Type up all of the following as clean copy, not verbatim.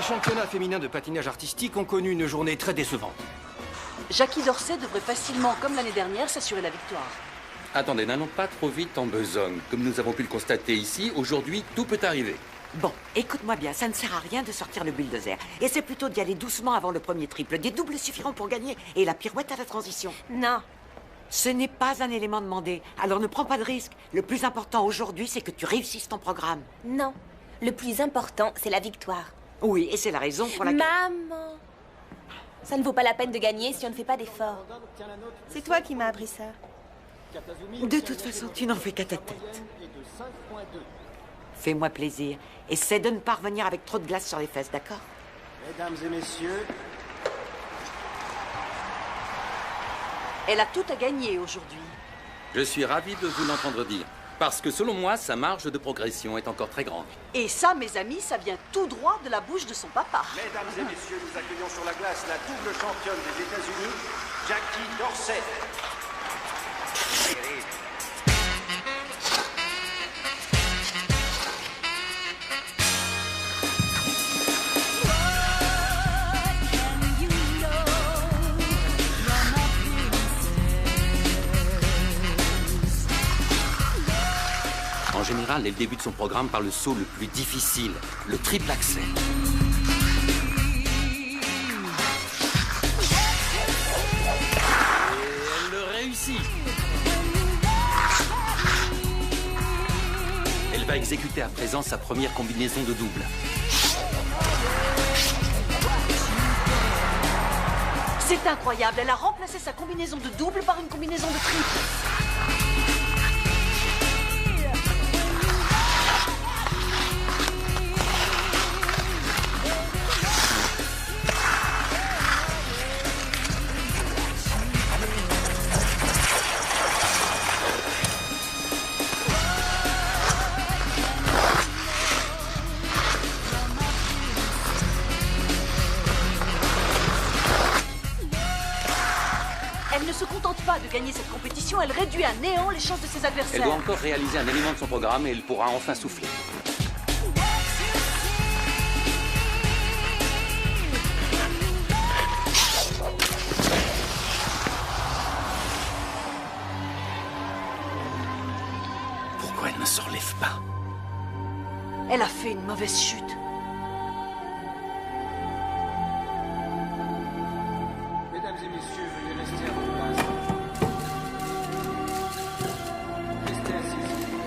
Les championnats féminins de patinage artistique ont connu une journée très décevante. Jackie Dorsey devrait facilement, comme l'année dernière, s'assurer la victoire. Attendez, n'allons pas trop vite en besogne. Comme nous avons pu le constater ici, aujourd'hui, tout peut arriver. Bon, écoute-moi bien, ça ne sert à rien de sortir le bulldozer. Essaie plutôt d'y aller doucement avant le premier triple. Des doubles suffiront pour gagner. Et la pirouette à la transition. Non. Ce n'est pas un élément demandé. Alors ne prends pas de risque. Le plus important aujourd'hui, c'est que tu réussisses ton programme. Non. Le plus important, c'est la victoire. Oui, et c'est la raison pour laquelle... Maman! Ça ne vaut pas la peine de gagner si on ne fait pas d'efforts. C'est toi qui m'as appris ça. De toute façon, tu n'en fais qu'à ta tête. Fais-moi plaisir. Essaie de ne pas revenir avec trop de glace sur les fesses, d'accord? Mesdames et messieurs, Elle a tout à gagner aujourd'hui. Je suis ravi de vous l'entendre dire. Parce que selon moi, sa marge de progression est encore très grande. Et ça, mes amis, ça vient tout droit de la bouche de son papa. mesdames et messieurs, nous accueillons sur la glace la double championne des États-Unis, Jackie Dorsey. En général, elle débute son programme par le saut le plus difficile, le triple axel. Et elle le réussit. Elle va exécuter à présent sa première combinaison de double. C'est incroyable, elle a remplacé sa combinaison de double par une combinaison de triple. Elle ne se contente pas de gagner cette compétition, elle réduit à néant les chances de ses adversaires. Elle doit encore réaliser un élément de son programme et elle pourra enfin souffler. Pourquoi elle ne se relève pas? Elle a fait une mauvaise chute. Mesdames et messieurs, veuillez rester à votre place. Restez assis, s'il vous plaît.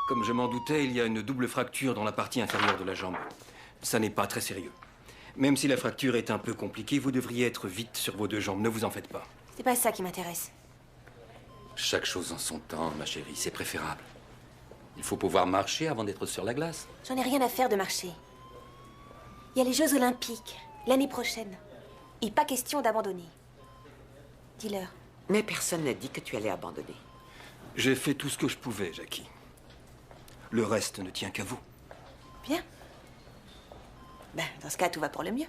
Comme je m'en doutais, il y a une double fracture dans la partie inférieure de la jambe. Ça n'est pas très sérieux. Même si la fracture est un peu compliquée, vous devriez être vite sur vos deux jambes. Ne vous en faites pas. C'est pas ça qui m'intéresse. Chaque chose en son temps, ma chérie, c'est préférable. Il faut pouvoir marcher avant d'être sur la glace. J'en ai rien à faire de marcher. Il y a les Jeux Olympiques, l'année prochaine. Et pas question d'abandonner. Dis-leur. Mais personne n'a dit que tu allais abandonner. J'ai fait tout ce que je pouvais, Jackie. Le reste ne tient qu'à vous. Bien. Ben, dans ce cas, tout va pour le mieux.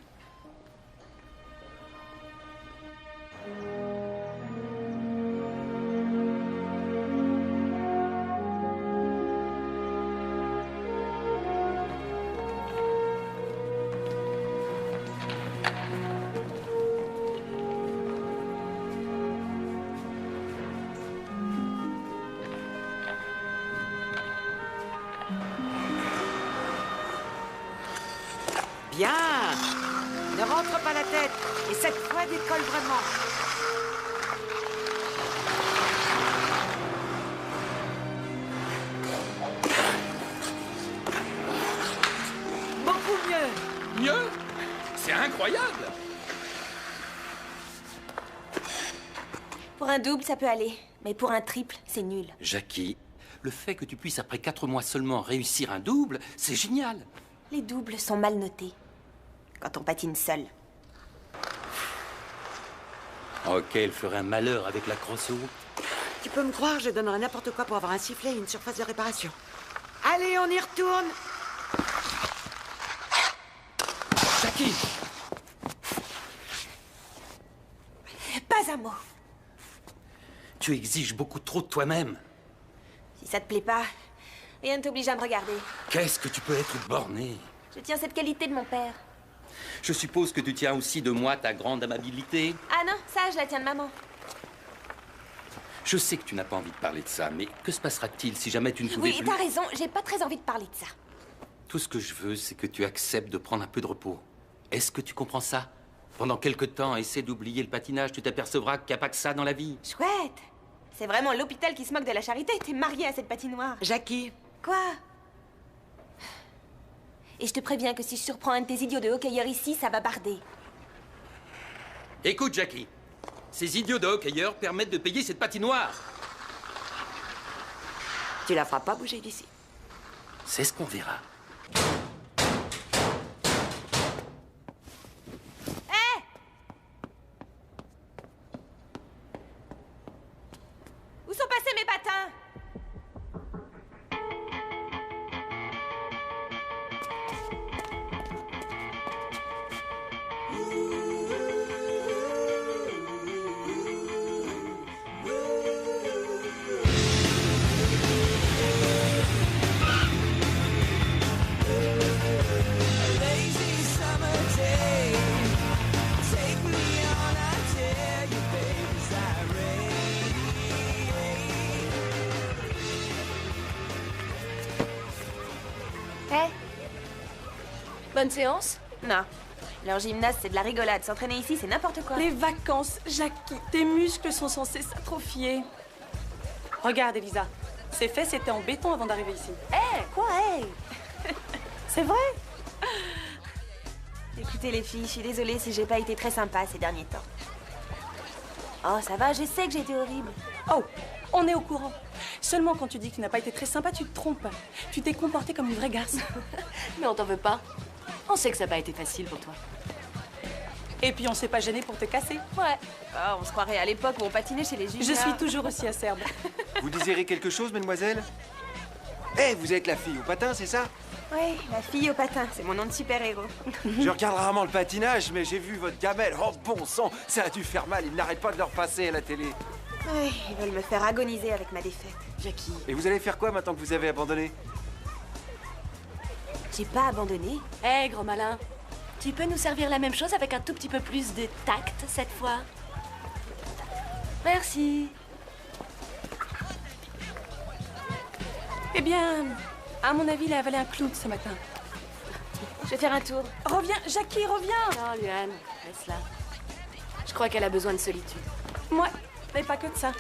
Bien. Ne rentre pas la tête. Et cette fois, décolle vraiment. Beaucoup mieux. Mieux? C'est incroyable! Pour un double, ça peut aller. Mais pour un triple, c'est nul. Jackie, le fait que tu puisses après 4 mois seulement réussir un double, c'est génial. Les doubles sont mal notés. Quand on patine seul. Ok, elle ferait un malheur avec la crosse haute. Tu peux me croire, je donnerais n'importe quoi pour avoir un sifflet et une surface de réparation. Allez, on y retourne. Jackie! Pas un mot. Tu exiges beaucoup trop de toi-même. Si ça te plaît pas, rien ne t'oblige à me regarder. Qu'est-ce que tu peux être borné? Je tiens cette qualité de mon père. Je suppose que tu tiens aussi de moi ta grande amabilité. Ah non, ça, je la tiens de maman. Je sais que tu n'as pas envie de parler de ça, mais que se passera-t-il si jamais tu ne pouvais Oui, plus... t'as raison, j'ai pas très envie de parler de ça. Tout ce que je veux, c'est que tu acceptes de prendre un peu de repos. Est-ce que tu comprends ça? Pendant quelque temps, essaie d'oublier le patinage, tu t'apercevras qu'il n'y a pas que ça dans la vie. Chouette. C'est vraiment l'hôpital qui se moque de la charité. T'es mariée à cette patinoire. Jackie, Quoi? Et je te préviens que si je surprends un de tes idiots de hockeyeurs ici, ça va barder. Écoute, Jackie. Ces idiots de hockeyeurs permettent de payer cette patinoire. tu la feras pas bouger d'ici. C'est ce qu'on verra. Où sont passés mes patins? Bonne séance? Non. Leur gymnase, c'est de la rigolade. S'entraîner ici, c'est n'importe quoi. Les vacances, Jackie, tes muscles sont censés s'atrophier. Regarde, Elisa. Ces fesses étaient en béton avant d'arriver ici. Quoi, hey? C'est vrai? Écoutez les filles, je suis désolée si j'ai pas été très sympa ces derniers temps. Oh, ça va, je sais que j'ai été horrible. Oh, on est au courant. Seulement quand tu dis que tu n'as pas été très sympa, tu te trompes. Tu t'es comportée comme une vraie garce. Mais on t'en veut pas. On sait que ça n'a pas été facile pour toi. Et puis on s'est pas gêné pour te casser. Ouais. Oh, on se croirait à l'époque où on patinait chez les juniors. Je suis toujours aussi acerbe. Vous désirez quelque chose, mademoiselle? Eh, vous êtes la fille au patin, c'est ça? Ouais, la fille au patin, c'est mon nom de super-héros. Je regarde rarement le patinage, mais j'ai vu votre gamelle. Oh, bon sang, ça a dû faire mal. Il n'arrête pas de leur passer à la télé. Ouais, ils veulent me faire agoniser avec ma défaite. Jackie. Et vous allez faire quoi maintenant que vous avez abandonné? J'ai pas abandonné. Hé, gros malin. Tu peux nous servir la même chose avec un tout petit peu plus de tact cette fois? Merci. Eh bien, à mon avis, il a avalé un clown ce matin. Je vais faire un tour. Reviens, Jackie, reviens! Non, Luan, laisse-la. Je crois qu'elle a besoin de solitude. Moi, mais pas que de ça.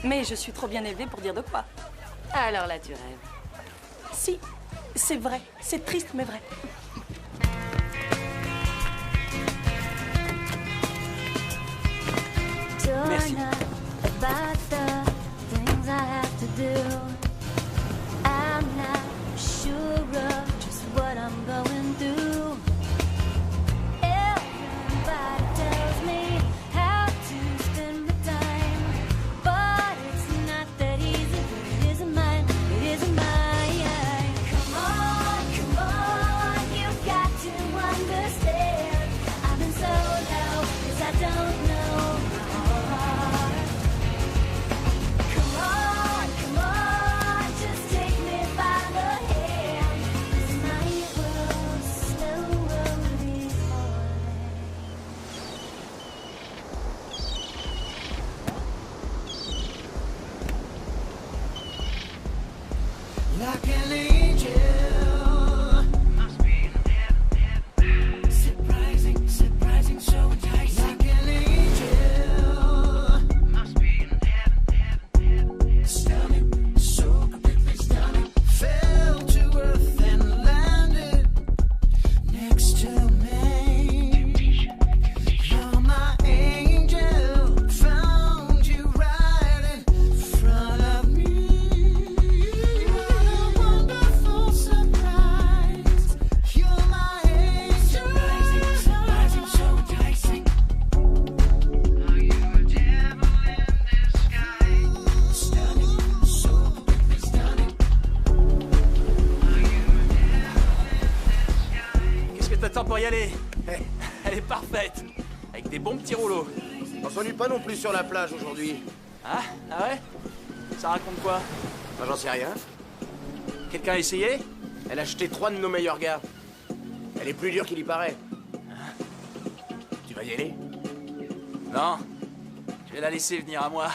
Mais je suis trop bien élevée pour dire de quoi. Alors là, tu rêves. Si, c'est vrai. C'est triste, mais vrai. Merci. doit y aller. Elle est parfaite. Avec des bons petits rouleaux. On s'ennuie pas non plus sur la plage aujourd'hui. Ah ouais? Ça raconte quoi? Moi j'en sais rien. Quelqu'un a essayé? Elle a acheté 3 de nos meilleurs gars. Elle est plus dure qu'il y paraît. Tu vas y aller? Non. Je vais la laisser venir à moi.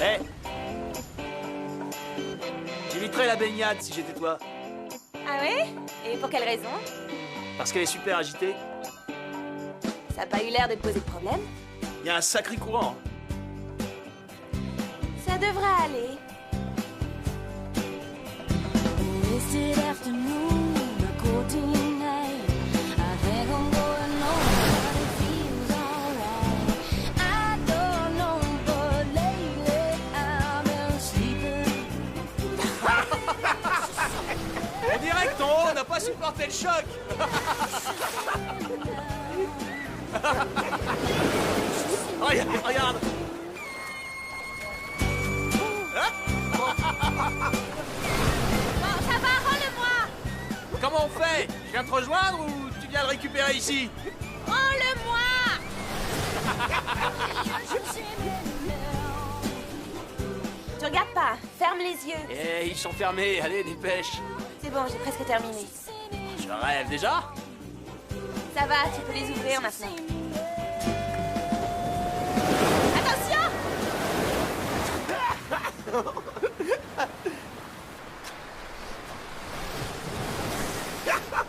Hé! J'éviterais la baignade si j'étais toi. Ah ouais? Et pour quelle raison? Parce qu'elle est super agitée. Ça a pas eu l'air de te poser de problème? Il y a un sacré courant. Ça devrait aller. On dirait que ton haut n'a pas supporté le choc. Regarde. Bon, ça va, rends-le-moi! Comment on fait? Je viens te rejoindre ou tu viens le récupérer ici? Rends-le-moi! Tu regardes pas, ferme les yeux. Eh, ils sont fermés, allez, dépêche. C'est bon, j'ai presque terminé. Je rêve déjà? Ça va, tu peux les ouvrir maintenant. Attention!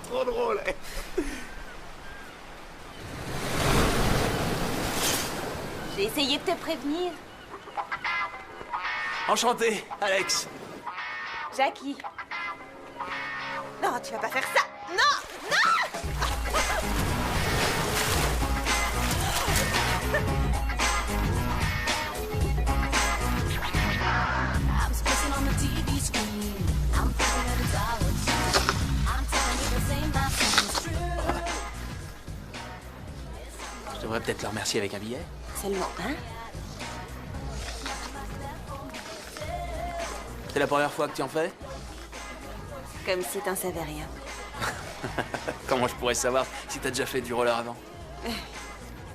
Trop drôle. J'ai essayé de te prévenir. Enchanté, Alex. Jackie. Non, tu vas pas faire ça! Non! Non! Je devrais peut-être le remercier avec un billet. Seulement un? C'est la première fois que tu en fais? Comme si t'en savais rien. Comment je pourrais savoir si t'as déjà fait du roller avant?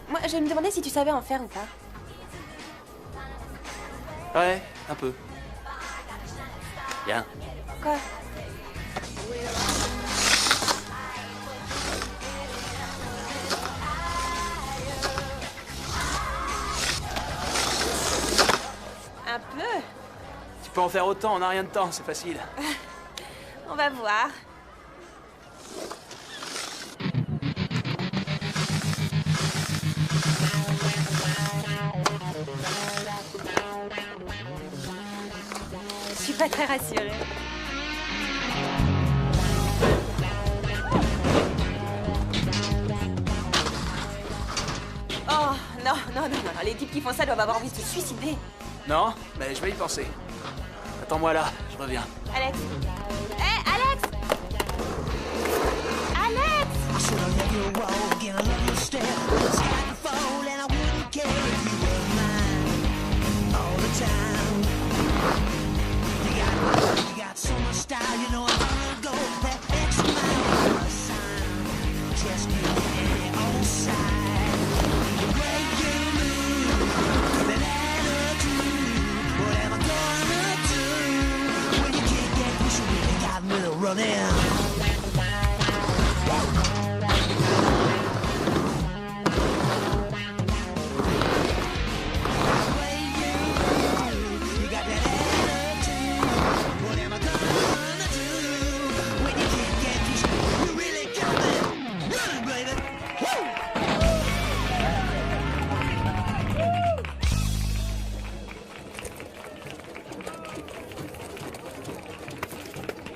Moi, je me demandais si tu savais en faire ou pas. Ouais, un peu. Bien. Quoi? Un peu? Tu peux en faire autant en un rien de temps, c'est facile. On va voir. Je suis pas très rassurée. Oh, non, non, non, non. Les types qui font ça doivent avoir envie de se suicider. Non, mais je vais y penser. Attends-moi là, je reviens. Alex. Hé, Alex! Alex!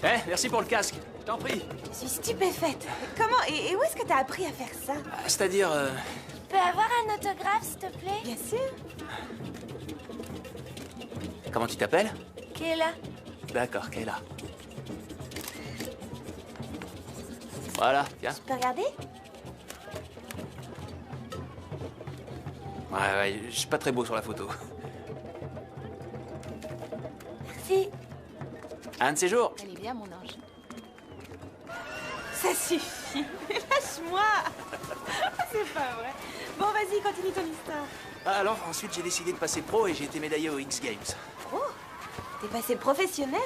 Eh, merci pour le casque. t'en prie. Je suis stupéfaite. Comment et où est-ce que t'as appris à faire ça? C'est-à-dire, Je peux avoir un autographe, s'il te plaît? Bien sûr. comment tu t'appelles? Kayla. D'accord, Kayla. Voilà, tiens. Tu peux regarder? Ouais, je suis pas très beau sur la photo. Merci. Un de ces jours. Elle est bien, mon ange. Ça suffit. Lâche-moi. C'est pas vrai. Bon, vas-y, continue ton histoire. Alors, ensuite, j'ai décidé de passer pro et j'ai été médaillé aux X Games. Oh, t'es passé professionnel.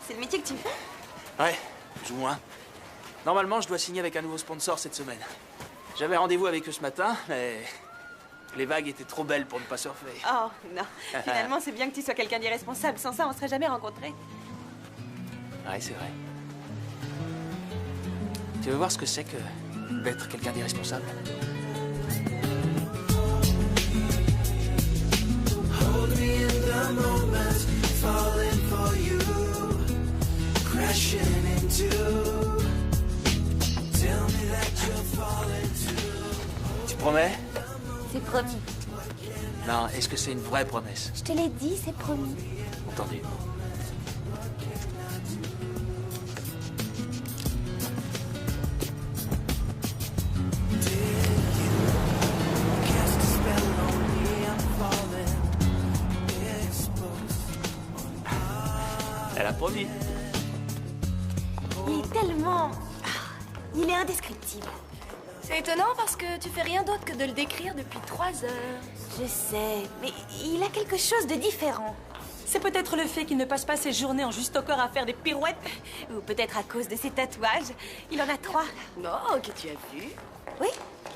C'est le métier que tu fais? Ouais, plus ou moins. Normalement, je dois signer avec un nouveau sponsor cette semaine. J'avais rendez-vous avec eux ce matin, mais les vagues étaient trop belles pour ne pas surfer. Oh, non. Finalement, c'est bien que tu sois quelqu'un d'irresponsable. Sans ça, on serait jamais rencontrés. Ouais, c'est vrai. Tu veux voir ce que c'est que d'être quelqu'un d'irresponsable? Tu promets? C'est promis. Non, est-ce que c'est une vraie promesse? Je te l'ai dit, c'est promis. Entendu. Elle a promis. Il est tellement... Il est indescriptible. C'est étonnant parce que tu fais rien d'autre que de le décrire depuis 3 heures. Je sais, mais il a quelque chose de différent. C'est peut-être le fait qu'il ne passe pas ses journées en juste au corps à faire des pirouettes. Ou peut-être à cause de ses tatouages. Il en a 3. Oh, que tu as vu. Oui,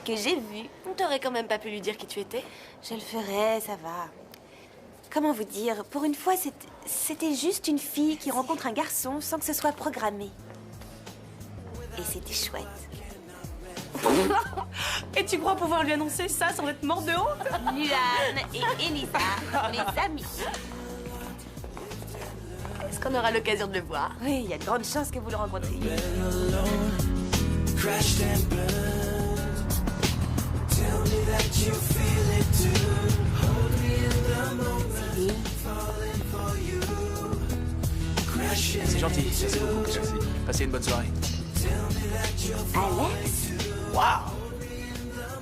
que j'ai vu. On t'aurait quand même pas pu lui dire qui tu étais. Je le ferai, ça va. Comment vous dire? Pour une fois, c'était juste une fille qui rencontre un garçon sans que ce soit programmé. Et c'était chouette. Et tu crois pouvoir lui annoncer ça sans être mort de honte? Luan et Elisa, les amis. Est-ce qu'on aura l'occasion de le voir? Oui, il y a de grandes chances que vous le rencontriez. C'est gentil, merci beaucoup. Passez une bonne soirée. Alex? Waouh!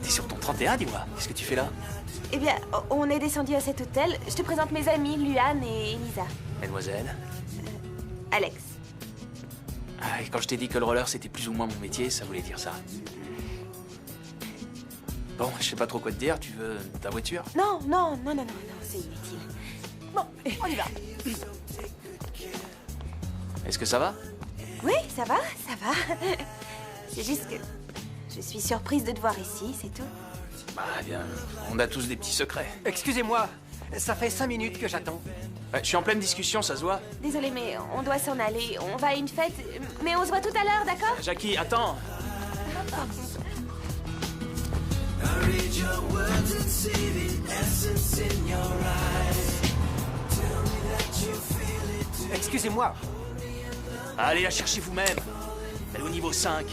T'es sur ton 31, dis-moi. Qu'est-ce que tu fais là? Eh bien, on est descendu à cet hôtel. Je te présente mes amis, Luan et Elisa. Mademoiselle. Alex. Ah, et quand je t'ai dit que le roller c'était plus ou moins mon métier, ça voulait dire ça. Bon, je sais pas trop quoi te dire. Tu veux ta voiture? Non, c'est inutile. Bon, on y va. Est-ce que ça va? Oui, ça va. C'est juste que je suis surprise de te voir ici, c'est tout. Bah bien, on a tous des petits secrets. Excusez-moi, ça fait 5 minutes que j'attends. Ouais, je suis en pleine discussion, ça se voit. Désolée, mais on doit s'en aller. On va à une fête, mais on se voit tout à l'heure, d'accord? Jackie, attends! Excusez-moi. Allez, la cherchez vous-même. Elle est au niveau 5.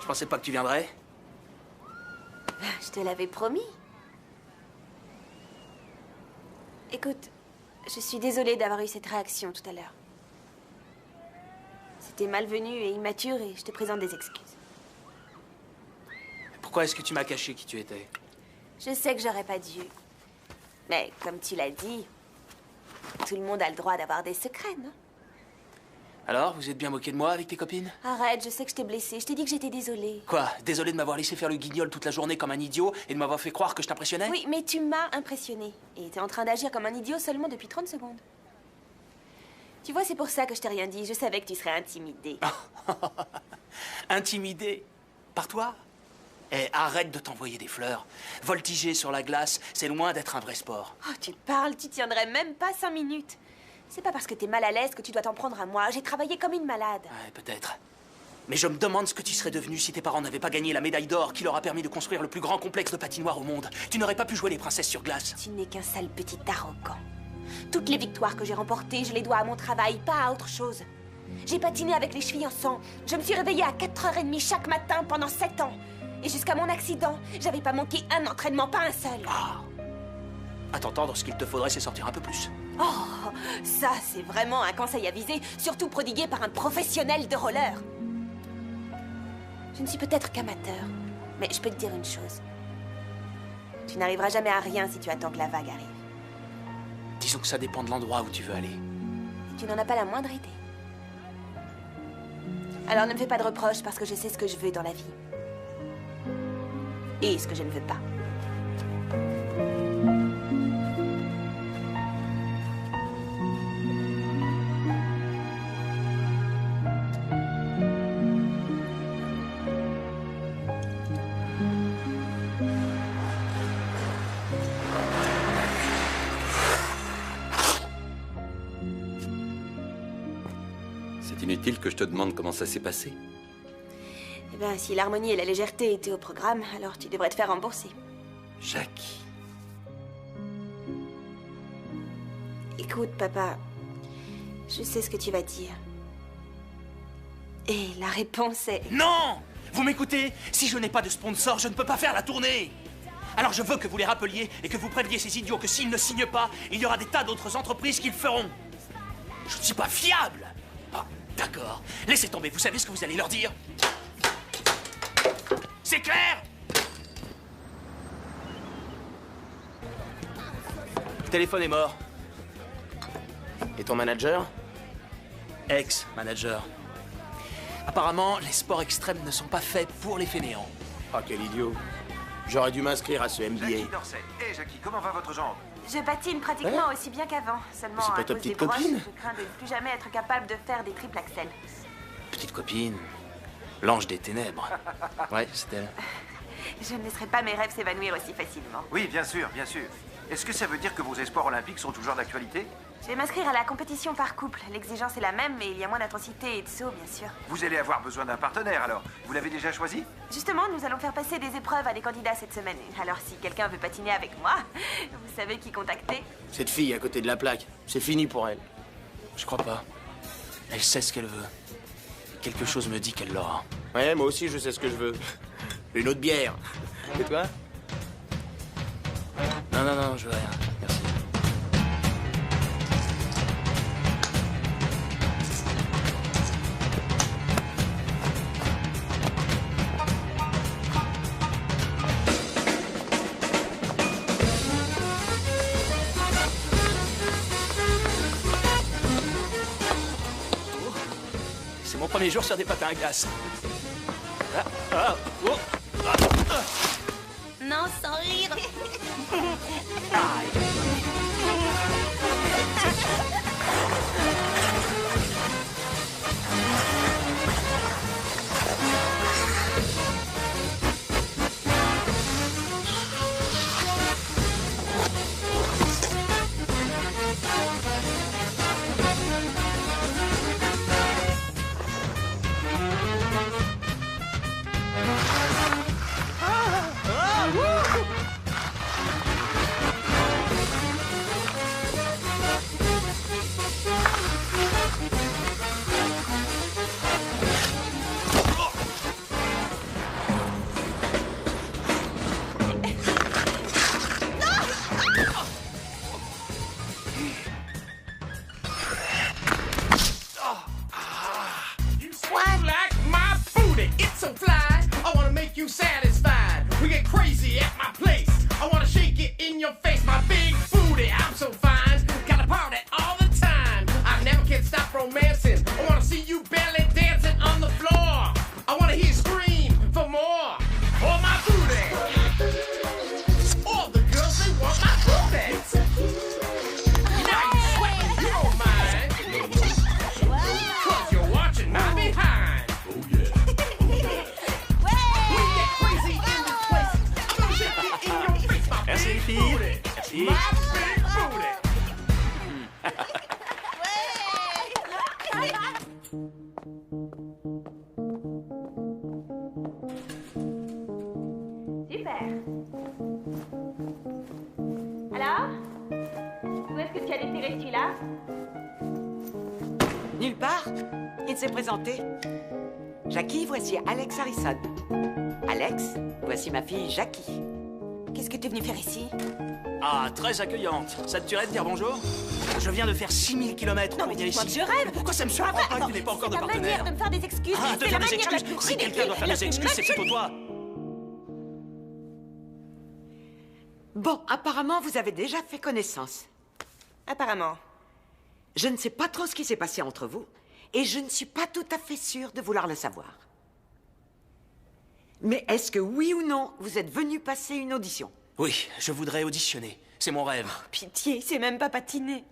Je pensais pas que tu viendrais. Je te l'avais promis. Écoute, je suis désolée d'avoir eu cette réaction tout à l'heure. C'était malvenu et immature et je te présente des excuses. Pourquoi est-ce que tu m'as caché qui tu étais? Je sais que j'aurais pas dû. Mais comme tu l'as dit, tout le monde a le droit d'avoir des secrets, non? Alors, vous êtes bien moqué de moi avec tes copines? Arrête, je sais que je t'ai blessée. Je t'ai dit que j'étais désolée. Quoi? Désolé de m'avoir laissé faire le guignol toute la journée comme un idiot et de m'avoir fait croire que je t'impressionnais? Oui, mais tu m'as impressionnée. Et t'es en train d'agir comme un idiot seulement depuis 30 secondes. Tu vois, c'est pour ça que je t'ai rien dit. Je savais que tu serais intimidée. Intimidé? Par toi? Eh, arrête de t'envoyer des fleurs. Voltiger sur la glace, c'est loin d'être un vrai sport. Oh, tu parles, tu tiendrais même pas 5 minutes. C'est pas parce que t'es mal à l'aise que tu dois t'en prendre à moi. J'ai travaillé comme une malade. Ouais, peut-être. Mais je me demande ce que tu serais devenu si tes parents n'avaient pas gagné la médaille d'or qui leur a permis de construire le plus grand complexe de patinoire au monde. Tu n'aurais pas pu jouer les princesses sur glace. Tu n'es qu'un sale petit arrogant. Toutes les victoires que j'ai remportées, je les dois à mon travail, pas à autre chose. J'ai patiné avec les chevilles en sang. Je me suis réveillée à 4h30 chaque matin pendant 7 ans. Et jusqu'à mon accident, j'avais pas manqué un entraînement, pas un seul. Ah. À t'entendre, ce qu'il te faudrait, c'est sortir un peu plus. Oh, ça, c'est vraiment un conseil avisé, surtout prodigué par un professionnel de roller. Je ne suis peut-être qu'amateur, mais je peux te dire une chose. Tu n'arriveras jamais à rien si tu attends que la vague arrive. Disons que ça dépend de l'endroit où tu veux aller. Et tu n'en as pas la moindre idée. Alors ne me fais pas de reproches parce que je sais ce que je veux dans la vie. Et ce que je ne veux pas. C'est inutile que je te demande comment ça s'est passé. Eh bien, si l'harmonie et la légèreté étaient au programme, alors tu devrais te faire rembourser. Jackie. Écoute, papa, je sais ce que tu vas dire. Et la réponse est... Non! Vous m'écoutez? Si je n'ai pas de sponsor, je ne peux pas faire la tournée. Alors je veux que vous les rappeliez et que vous préveniez ces idiots que s'ils ne signent pas, il y aura des tas d'autres entreprises qui le feront. Je ne suis pas fiable. Ah, d'accord. Laissez tomber, vous savez ce que vous allez leur dire? C'est clair? Le téléphone est mort. Et ton manager? Ex-manager. Apparemment, les sports extrêmes ne sont pas faits pour les fainéants. Ah, quel idiot. J'aurais dû m'inscrire à ce Jackie MBA. Dorsey. Hé, Jackie, comment va votre jambe? Je patine pratiquement aussi bien qu'avant. Seulement C'est pas à ta cause des petite broches, copine je crains de ne plus jamais être capable de faire des triples axels. Petite copine, l'ange des ténèbres. Ouais, c'est elle. Je ne laisserai pas mes rêves s'évanouir aussi facilement. Oui, bien sûr, bien sûr. Est-ce que ça veut dire que vos espoirs olympiques sont toujours d'actualité? Je vais m'inscrire à la compétition par couple. L'exigence est la même, mais il y a moins d'intensité et de saut, bien sûr. Vous allez avoir besoin d'un partenaire, alors. Vous l'avez déjà choisi? Justement, nous allons faire passer des épreuves à des candidats cette semaine. Alors si quelqu'un veut patiner avec moi, vous savez qui contacter? Cette fille à côté de la plaque, c'est fini pour elle. Je crois pas. Elle sait ce qu'elle veut. Quelque chose me dit qu'elle l'aura. Ouais, moi aussi je sais ce que je veux. Une autre bière. Et toi? Non, non, non, je veux rien. Merci. C'est mon premier jour sur des patins à glace. Ah, ah, oh, ah, ah. Non, sans rire. Merci. Merci. Super. Alors? Où est-ce que tu as déterré celui-là? Nulle part. Il s'est présenté. Jackie, voici Alex Harrison. Alex, voici ma fille Jackie. Qu'est-ce que tu es venu faire ici? Ah, très accueillante. Ça te tuerait de dire bonjour? Je viens de faire 6000 km Non, pour mais venir dis-moi ici. que je rêve. Pourquoi ça me surprend pas que tu n'aies pas encore de C'est la partenaire? manière de me faire des excuses. Ah, te C'est faire la des manière la excuses? plus Si quelqu'un doit faire ridicule, des la excuses, c'est plus plutôt toi. Bon, apparemment, vous avez déjà fait connaissance. Apparemment. Je ne sais pas trop ce qui s'est passé entre vous, et je ne suis pas tout à fait sûre de vouloir le savoir. Mais est-ce que, oui ou non, vous êtes venu passer une audition? Oui, je voudrais auditionner. C'est mon rêve. Pitié, c'est même pas patiné.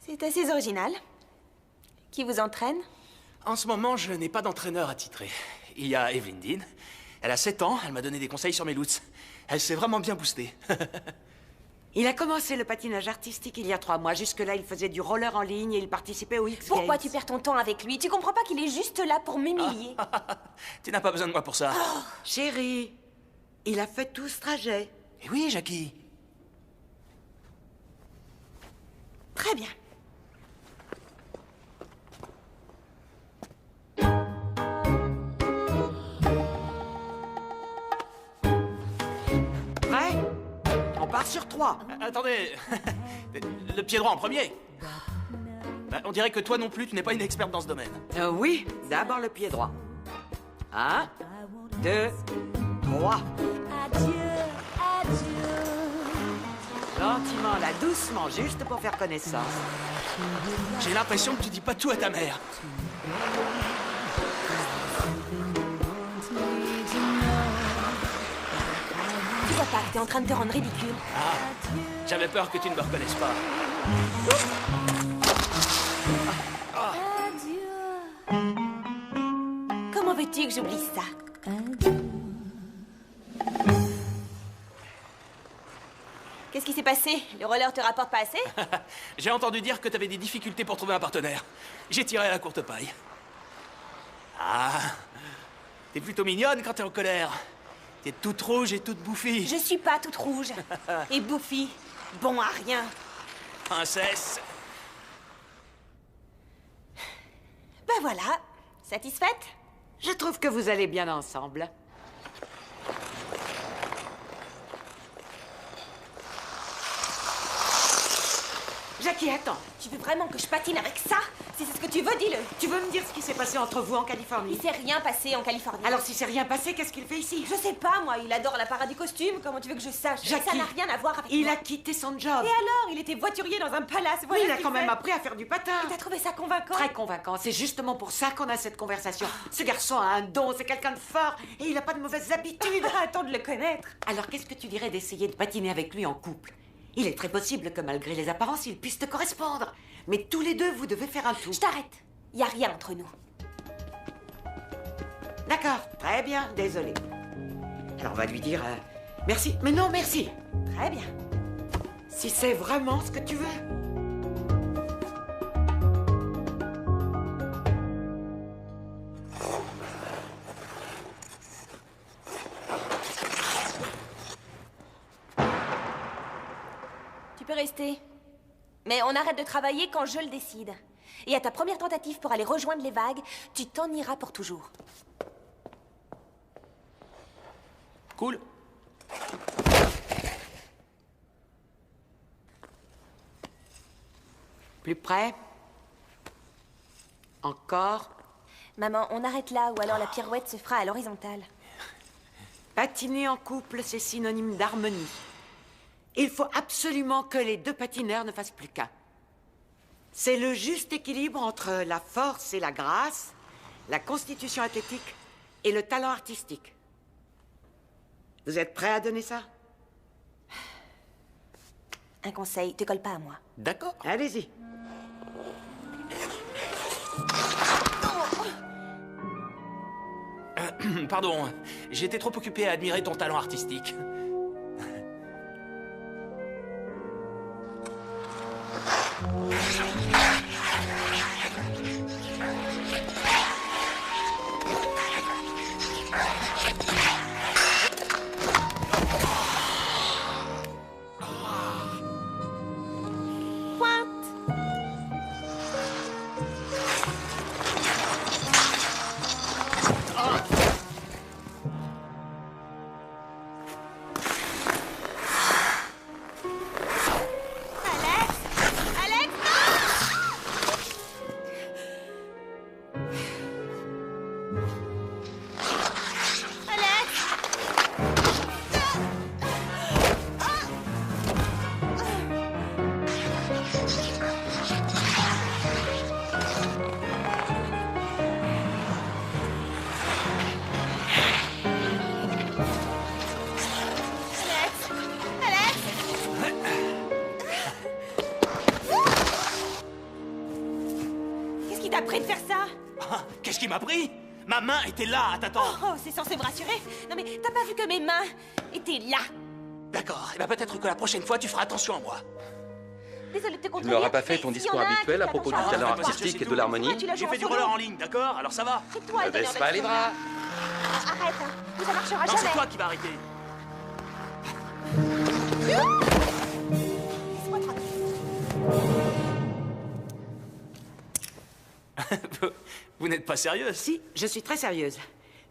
C'est assez original. Qui vous entraîne? En ce moment, je n'ai pas d'entraîneur attitré. Il y a Evelyn Dean. Elle a 7 ans, elle m'a donné des conseils sur mes loots. Elle s'est vraiment bien boostée. Il a commencé le patinage artistique il y a 3 mois. Jusque-là, il faisait du roller en ligne et il participait aux X Games. Pourquoi tu perds ton temps avec lui? Tu comprends pas qu'il est juste là pour m'humilier? Tu n'as pas besoin de moi pour ça. Chérie, il a fait tout ce trajet. Et oui, Jackie. Très bien. Prêt? On part sur 3. Attendez. Le pied droit en premier. Bah, on dirait que toi non plus, tu n'es pas une experte dans ce domaine. Oui, d'abord le pied droit. 1, 2, 3. Adieu, adieu. Gentiment, là, doucement, juste pour faire connaissance. J'ai l'impression que tu dis pas tout à ta mère. Tu vois pas que t'es en train de te rendre ridicule? Ah, j'avais peur que tu ne me reconnaisses pas. Comment veux-tu que j'oublie ça? Qu'est-ce qui s'est passé? Le roller te rapporte pas assez? J'ai entendu dire que tu avais des difficultés pour trouver un partenaire. J'ai tiré à la courte paille. Ah, t'es plutôt mignonne quand t'es en colère. T'es toute rouge et toute bouffie. Je suis pas toute rouge. Et bouffie. Bon à rien. Princesse. Ben voilà. Satisfaite? Je trouve que vous allez bien ensemble. Jackie, attends. Tu veux vraiment que je patine avec ça? Si c'est ce que tu veux, dis-le. Tu veux me dire ce qui s'est passé entre vous en Californie? Il s'est rien passé en Californie. Alors, si c'est rien passé, qu'est-ce qu'il fait ici? Je sais pas, moi. Il adore la parade du costume. Comment tu veux que je sache? Jackie, ça n'a rien à voir avec il moi. a quitté son job. Et alors? Il était voiturier dans un palace. Voilà il a ce quand qu'il même fait. appris à faire du patin. Et t'as trouvé ça convaincant? Très convaincant. C'est justement pour ça qu'on a cette conversation. Ce garçon a un don, c'est quelqu'un de fort et il n'a pas de mauvaises habitudes. Attends de le connaître. Alors, qu'est-ce que tu dirais d'essayer de patiner avec lui en couple? Il est très possible que malgré les apparences, il puisse te correspondre. Mais tous les deux, vous devez faire un tout. Je t'arrête. Y a rien entre nous. D'accord, très bien, désolé. Alors on va lui dire merci, mais non merci. Très bien. Si c'est vraiment ce que tu veux. Tu peux rester. Mais on arrête de travailler quand je le décide. Et à ta première tentative pour aller rejoindre les vagues, tu t'en iras pour toujours. Cool. Plus près. Encore. Maman, on arrête là ou alors la pirouette se fera à l'horizontale. Patiner en couple, c'est synonyme d'harmonie. Il faut absolument que les deux patineurs ne fassent plus qu'un. C'est le juste équilibre entre la force et la grâce, la constitution athlétique et le talent artistique. Vous êtes prêts à donner ça? Un conseil, te colle pas à moi. D'accord. Allez-y. Pardon, j'étais trop occupé à admirer ton talent artistique. Après de faire ça? Ah, qu'est-ce qui m'a pris? Ma main était là à t'attendre. Oh, c'est censé me rassurer. Non mais t'as pas vu que mes mains étaient là? D'accord, et ben peut-être que la prochaine fois tu feras attention à moi. Désolée de te Tu contredire. ne leur as pas fait mais ton s'il y discours en a un habituel qui à fait propos du attention talent à moi, artistique et c'est de tout. l'harmonie? tu l'as J'ai joué fait en du solo. roller en ligne, d'accord? Alors ça va. C'est toi le Baisse donneur pas les d'exploit. bras. Arrête, hein. Ça marchera Non, c'est jamais. toi qui vas arrêter. Laisse-moi tranquille. Vous n'êtes pas sérieuse? Si, je suis très sérieuse.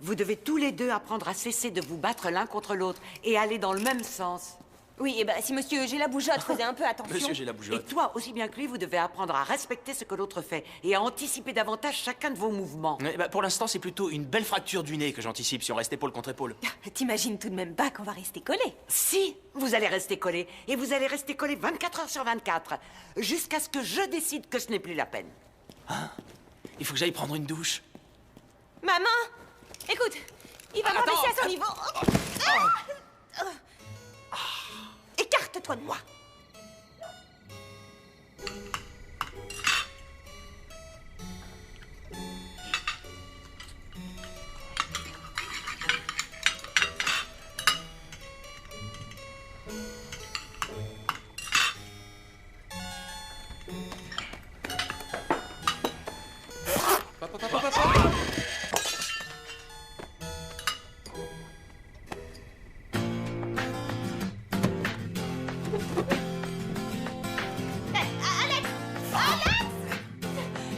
Vous devez tous les deux apprendre à cesser de vous battre l'un contre l'autre et aller dans le même sens. Oui, et ben si monsieur J'ai la bougeotte faisait un peu attention. Monsieur, j'ai la Et bougeotte. toi, aussi bien que lui, vous devez apprendre à respecter ce que l'autre fait et à anticiper davantage chacun de vos mouvements. Eh ben, pour l'instant, c'est plutôt une belle fracture du nez que j'anticipe si on reste épaule contre épaule. T'imagines tout de même pas qu'on va rester collés? Si, vous allez rester collés, et vous allez rester collés 24 heures sur 24, jusqu'à ce que je décide que ce n'est plus la peine. Il faut que j'aille prendre une douche. Maman, écoute, il va me Attends, rabaisser à son niveau. Écarte-toi de moi.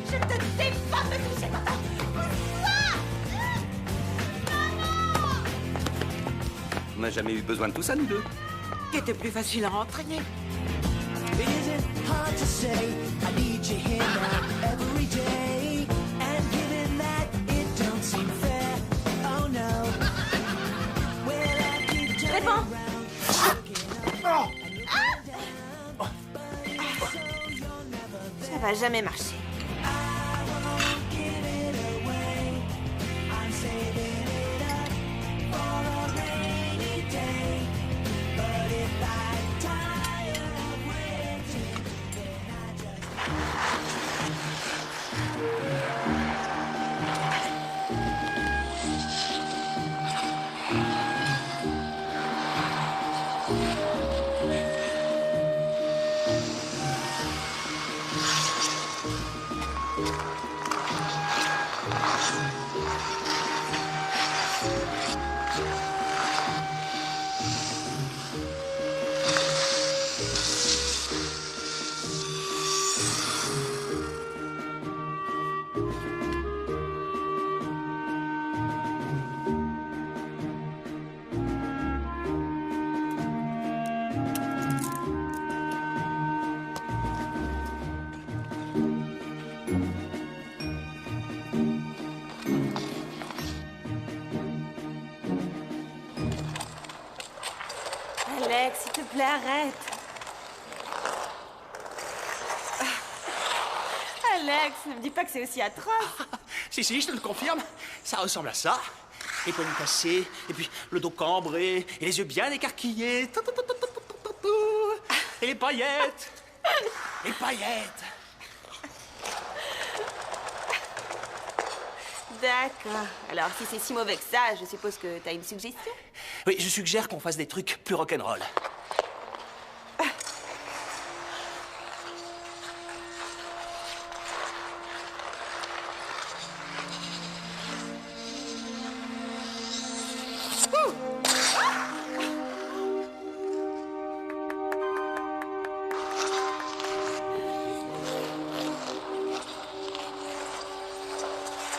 Je te défends de toucher, t'entends? On n'a jamais eu besoin de tout ça, nous deux. C'était plus facile à entraîner. It isn't hard to say I need you here now every day. And given that it don't seem fair, oh no. Well, I keep turning Réponds. around, looking up, and you're down. Ça va jamais marcher. I won't give it away. I'm saving it up for a rainy day. But if I'm tired of waiting, then I just Alex, s'il te plaît, arrête. Alex, ne me dis pas que c'est aussi atroce. Si, je te le confirme. Ça ressemble à ça. Les poignets cassés, et puis le dos cambré, et les yeux bien écarquillés. Et les paillettes. Les paillettes. D'accord. Alors, si c'est si mauvais que ça, je suppose que t'as une suggestion? Oui, je suggère qu'on fasse des trucs plus rock'n'roll.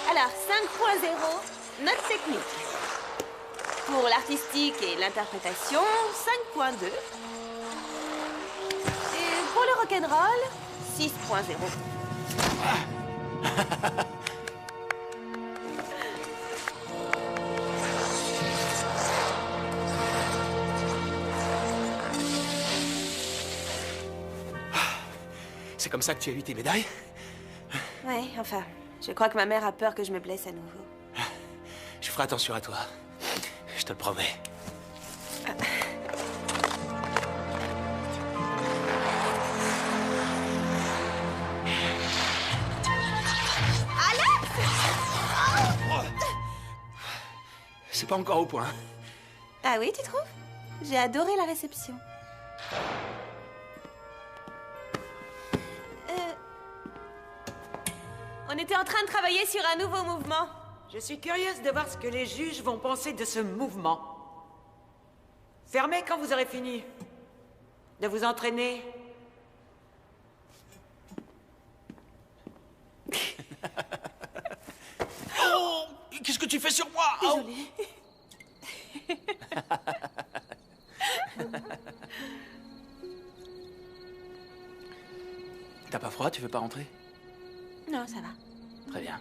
Alors, 5.0, note technique. Pour l'artistique et l'interprétation, 5.2. Et pour le rock'n'roll, 6.0. C'est comme ça que tu as eu tes médailles? Ouais, enfin, je crois que ma mère a peur que je me blesse à nouveau. Je ferai attention à toi. Je te le promets. C'est pas encore au point. Ah oui, tu trouves? J'ai adoré la réception. On était en train de travailler sur un nouveau mouvement. Je suis curieuse de voir ce que les juges vont penser de ce mouvement. Fermez quand vous aurez fini de vous entraîner. Oh! Qu'est-ce que tu fais sur moi? Désolée. T'as pas froid? Tu veux pas rentrer? Non, ça va. Très bien.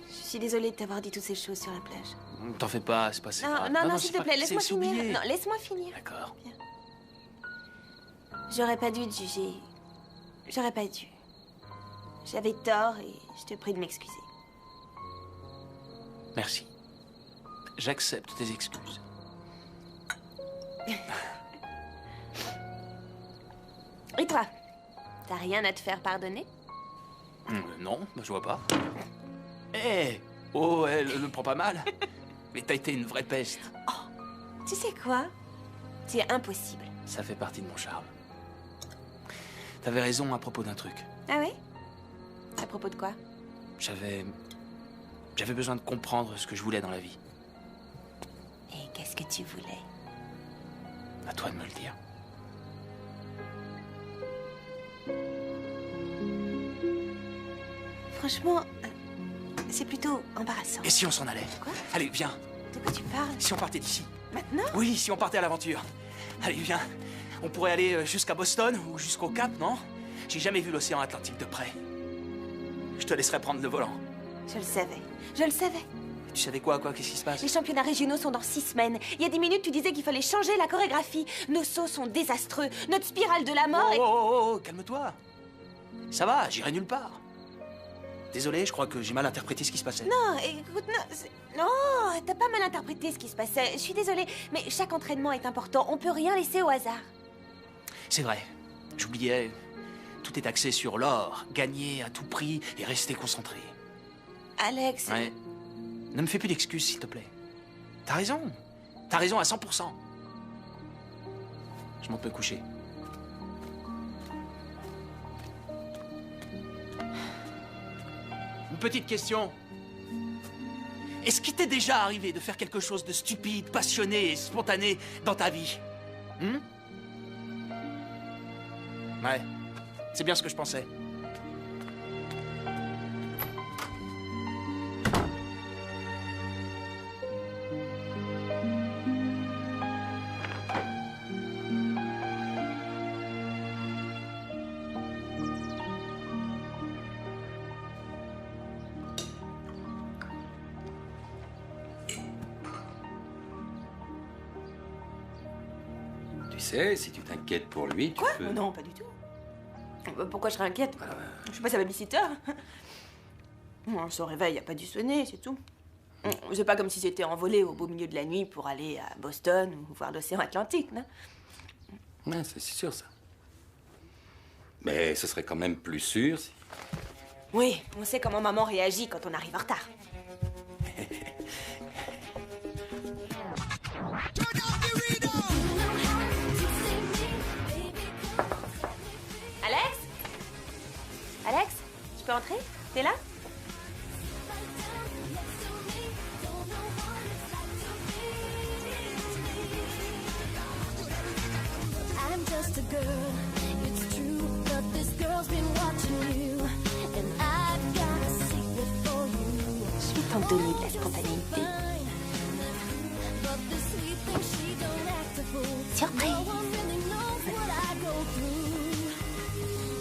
Je suis désolée de t'avoir dit toutes ces choses sur la plage. T'en fais pas, c'est pas si grave. Non, c'est s'il te pas- plaît, c'est laisse-moi finir. oublié. Non, laisse-moi finir. D'accord. J'aurais pas dû te juger. J'aurais pas dû. J'avais tort et je te prie de m'excuser. Merci. J'accepte tes excuses. Et toi? T'as rien à te faire pardonner? Non, je vois pas. Hé! Oh, elle le prend pas mal. Mais t'as été une vraie peste. Tu sais quoi? C'est impossible. Ça fait partie de mon charme. T'avais raison à propos d'un truc. Ah oui? À propos de quoi? J'avais besoin de comprendre ce que je voulais dans la vie. Et qu'est-ce que tu voulais? À toi de me le dire. Franchement, c'est plutôt embarrassant. Et si on s'en allait? Quoi? Allez, viens. De quoi tu parles? Si on partait d'ici? Maintenant? Oui, si on partait à l'aventure. Allez, viens. On pourrait aller jusqu'à Boston ou jusqu'au Cap, non? J'ai jamais vu l'océan Atlantique de près. Je te laisserai prendre le volant. Je le savais. Je le savais. Tu savais quoi? Qu'est-ce qui se passe? Les championnats régionaux sont dans 6 semaines. Il y a 10 minutes, tu disais qu'il fallait changer la chorégraphie. Nos sauts sont désastreux. Notre spirale de la mort est... Oh, calme-toi. Ça va, j'irai nulle part. Désolé, je crois que j'ai mal interprété ce qui se passait. Non, écoute, non, t'as pas mal interprété ce qui se passait. Je suis désolée, mais chaque entraînement est important. On peut rien laisser au hasard. C'est vrai. J'oubliais. Tout est axé sur l'or. Gagner à tout prix et rester concentré. Alex... Ouais. Ne me fais plus d'excuses, s'il te plaît. T'as raison. T'as raison à 100%. Je monte me coucher. Une petite question. Est-ce qu'il t'est déjà arrivé de faire quelque chose de stupide, passionné et spontané dans ta vie? Ouais. C'est bien ce que je pensais. sais, si tu t'inquiètes pour lui, tu Quoi? peux... Non, pas du tout. Pourquoi je serais inquiète? Je suis pas sa babysitter. Son réveil a pas dû sonner, c'est tout. C'est pas comme si c'était envolé au beau milieu de la nuit pour aller à Boston ou voir l'océan Atlantique, non? Ouais, c'est sûr, ça. Mais ce serait quand même plus sûr si... Oui, on sait comment maman réagit quand on arrive en retard. Alex? Alex? Je peux entrer? T'es là? I'm just a girl, it's true, but this girl's been watching you, and I've got a secret for you. Je vais t'en donner de la spontanéité. But this sweet thing, she don't act a fool. Surprise. No one really knows what I go through.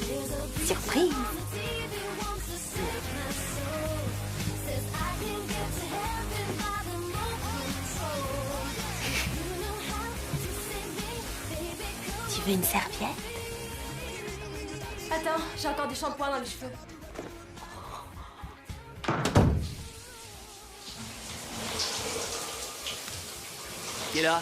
There's a Surprise. positivity wants to save my soul. Says I can get to heaven by the moment. You know how to save me, baby. Come Tu veux une serviette? Attends, j'ai encore du shampoing dans les cheveux. Qui est là?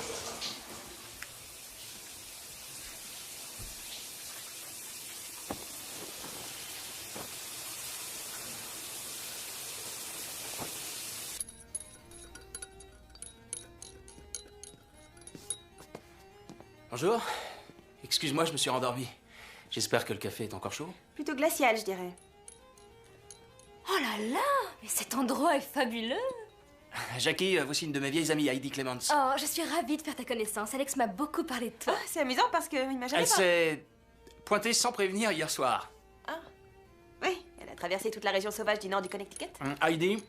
Bonjour. Excuse-moi, je me suis rendormi. J'espère que le café est encore chaud. Plutôt glacial, je dirais. Oh là là, mais cet endroit est fabuleux. Jackie, voici une de mes vieilles amies, Heidi Clements. Oh, je suis ravie de faire ta connaissance. Alex m'a beaucoup parlé de toi. Ah, c'est amusant parce qu'il m'a jamais Elle s'est pointée sans prévenir hier soir. Oui, elle a traversé toute la région sauvage du nord du Connecticut. Heidi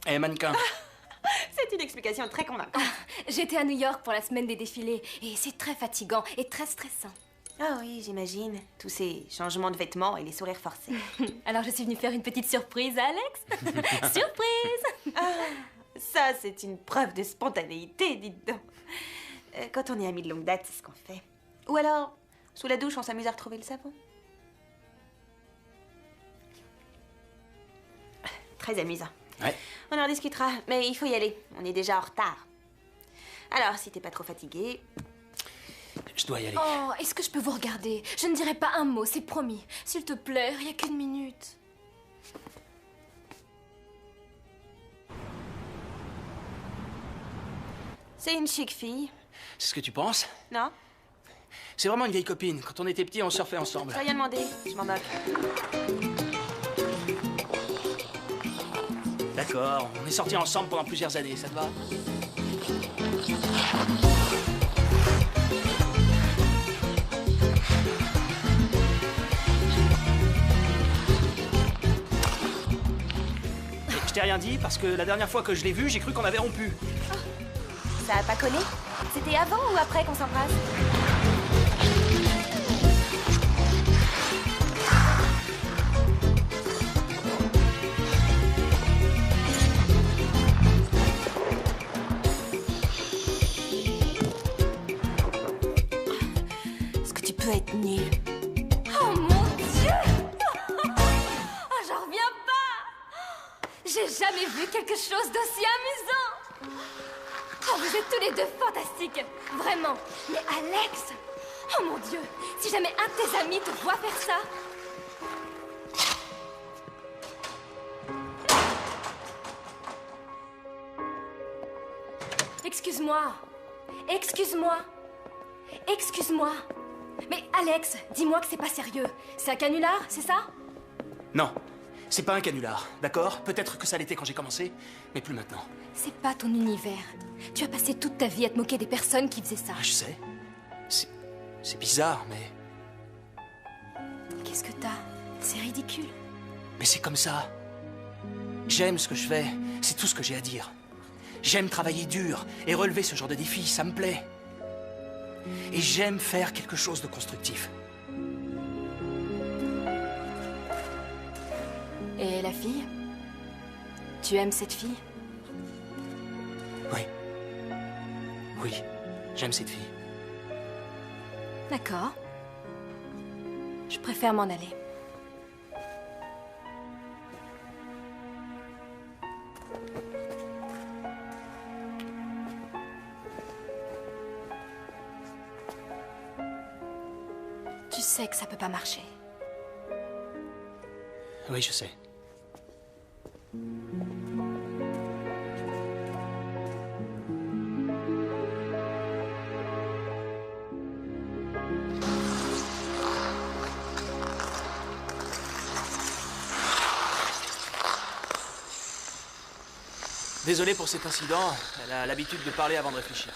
est mannequin. C'est une explication très convaincante. J'étais à New York pour la semaine des défilés et c'est très fatigant et très stressant. Ah oui, j'imagine. Tous ces changements de vêtements et les sourires forcés. Alors je suis venue faire une petite surprise à Alex. Surprise! Ça, c'est une preuve de spontanéité, dites donc. Quand on est amis de longue date, c'est ce qu'on fait. Ou alors, sous la douche, on s'amuse à retrouver le savon. Très amusant. Ouais. On en discutera, mais il faut y aller. On est déjà en retard. Alors, si t'es pas trop fatigué... Je dois y aller. Oh, est-ce que je peux vous regarder? Je ne dirai pas un mot, c'est promis. S'il te plaît, rien qu'une minute. C'est une chic fille. C'est ce que tu penses? Non? C'est vraiment une vieille copine. Quand on était petits, on surfait ensemble. J'ai rien demandé, je m'en moque. D'accord, on est sortis ensemble pendant plusieurs années, ça te va? Je t'ai rien dit parce que la dernière fois que je l'ai vue, j'ai cru qu'on avait rompu. Ça a pas collé? C'était avant ou après qu'on s'embrasse? Est-ce que tu peux être nul? Oh mon Dieu! Oh, j'en reviens pas! J'ai jamais vu quelque chose d'aussi amusant! Oh, vous êtes tous les deux fantastiques! Vraiment! Mais Alex! Oh mon Dieu! Si jamais un de tes amis te voit faire ça... Excuse-moi! Excuse-moi! Excuse-moi! Mais Alex, dis-moi que c'est pas sérieux. C'est un canular, c'est ça? Non, c'est pas un canular, d'accord? Peut-être que ça l'était quand j'ai commencé, mais plus maintenant. C'est pas ton univers. Tu as passé toute ta vie à te moquer des personnes qui faisaient ça. Ah, je sais. C'est bizarre, mais... Qu'est-ce que t'as? C'est ridicule. Mais c'est comme ça. J'aime ce que je fais, c'est tout ce que j'ai à dire. J'aime travailler dur et relever ce genre de défi, ça me plaît. Et j'aime faire quelque chose de constructif. Et la fille? Tu aimes cette fille? Oui. Oui, j'aime cette fille. D'accord. Je préfère m'en aller. Tu sais que ça peut pas marcher. Oui, je sais. Désolé pour cet incident. Elle a l'habitude de parler avant de réfléchir.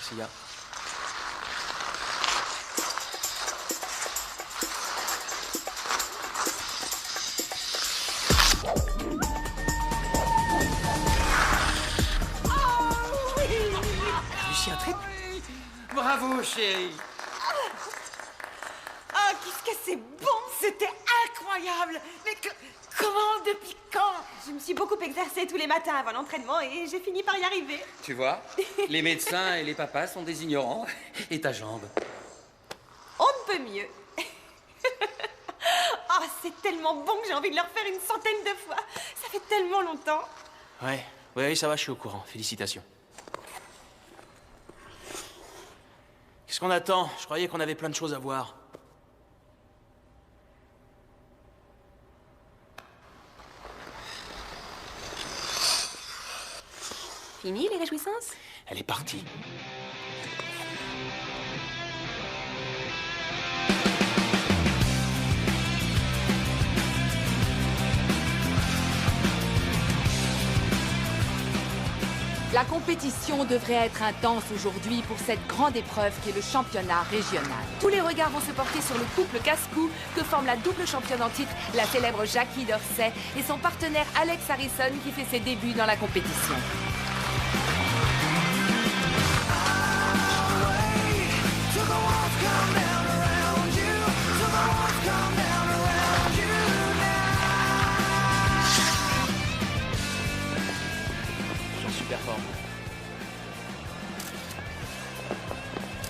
Sia. Lucie, un trip? Bravo, chérie. Ah, qu'est-ce que c'est bon! C'était incroyable! Mais comment, depuis quand? Je me suis beaucoup exercée tous les matins avant l'entraînement et j'ai fini par y arriver. Tu vois, les médecins et les papas sont des ignorants. Et ta jambe? On ne peut mieux. Oh, c'est tellement bon que j'ai envie de le refaire une centaine de fois. Ça fait tellement longtemps. Ouais, oui, ça va, je suis au courant. Félicitations. Qu'est-ce qu'on attend? Je croyais qu'on avait plein de choses à voir. Fini les réjouissances? Elle est partie. La compétition devrait être intense aujourd'hui pour cette grande épreuve qui est le championnat régional. Tous les regards vont se porter sur le couple casse-cou que forme la double championne en titre, la célèbre Jackie Dorsey, et son partenaire Alex Harrison qui fait ses débuts dans la compétition.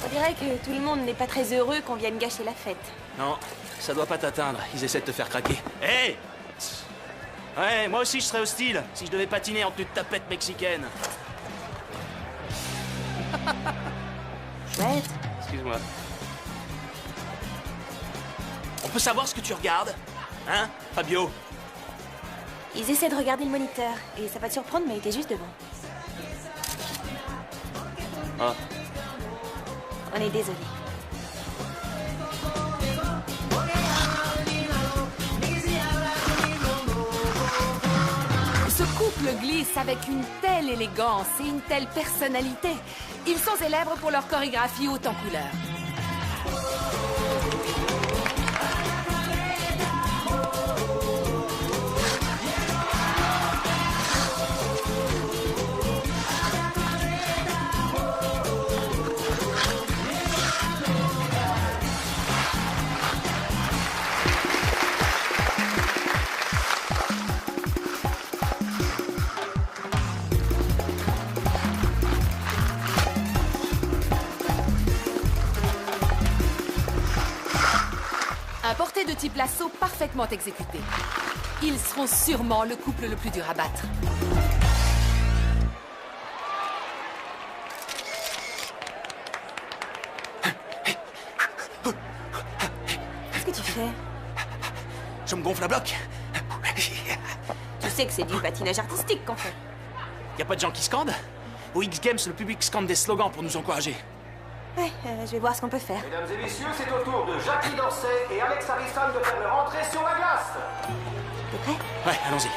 On dirait que tout le monde n'est pas très heureux qu'on vienne gâcher la fête. Non, ça doit pas t'atteindre. Ils essaient de te faire craquer. Hé! Ouais, moi aussi je serais hostile si je devais patiner en tenue de tapette mexicaine. Chouette. Excuse-moi. On peut savoir ce que tu regardes? Hein, Fabio? Ils essaient de regarder le moniteur et ça va te surprendre, mais il était juste devant. Ah. On est désolé. Ce couple glisse avec une telle élégance et une telle personnalité. Ils sont célèbres pour leur chorégraphie haute en couleurs. Un porté de type lasso parfaitement exécuté. Ils seront sûrement le couple le plus dur à battre. Qu'est-ce que tu fais? Je me gonfle à bloc. Tu sais que c'est du patinage artistique qu'on fait. Y a pas de gens qui scandent? Au X Games, le public scande des slogans pour nous encourager. Ouais, je vais voir ce qu'on peut faire. Mesdames et messieurs, c'est au tour de Jackie Dorsey et Alex Harrison de faire leur entrée sur la glace. T'es prêt? Ouais, allons-y.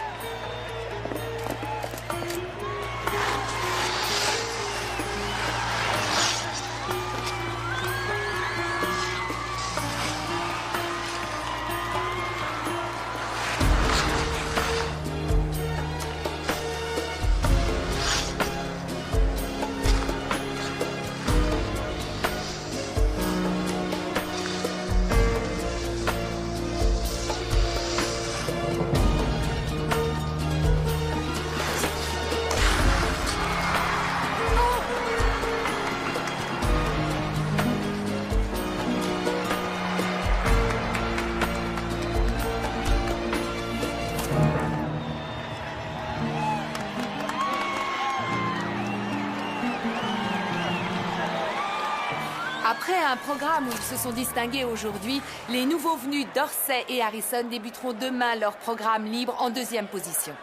un programme où ils se sont distingués aujourd'hui, les nouveaux venus Dorsey et Harrison débuteront demain leur programme libre en 2e position.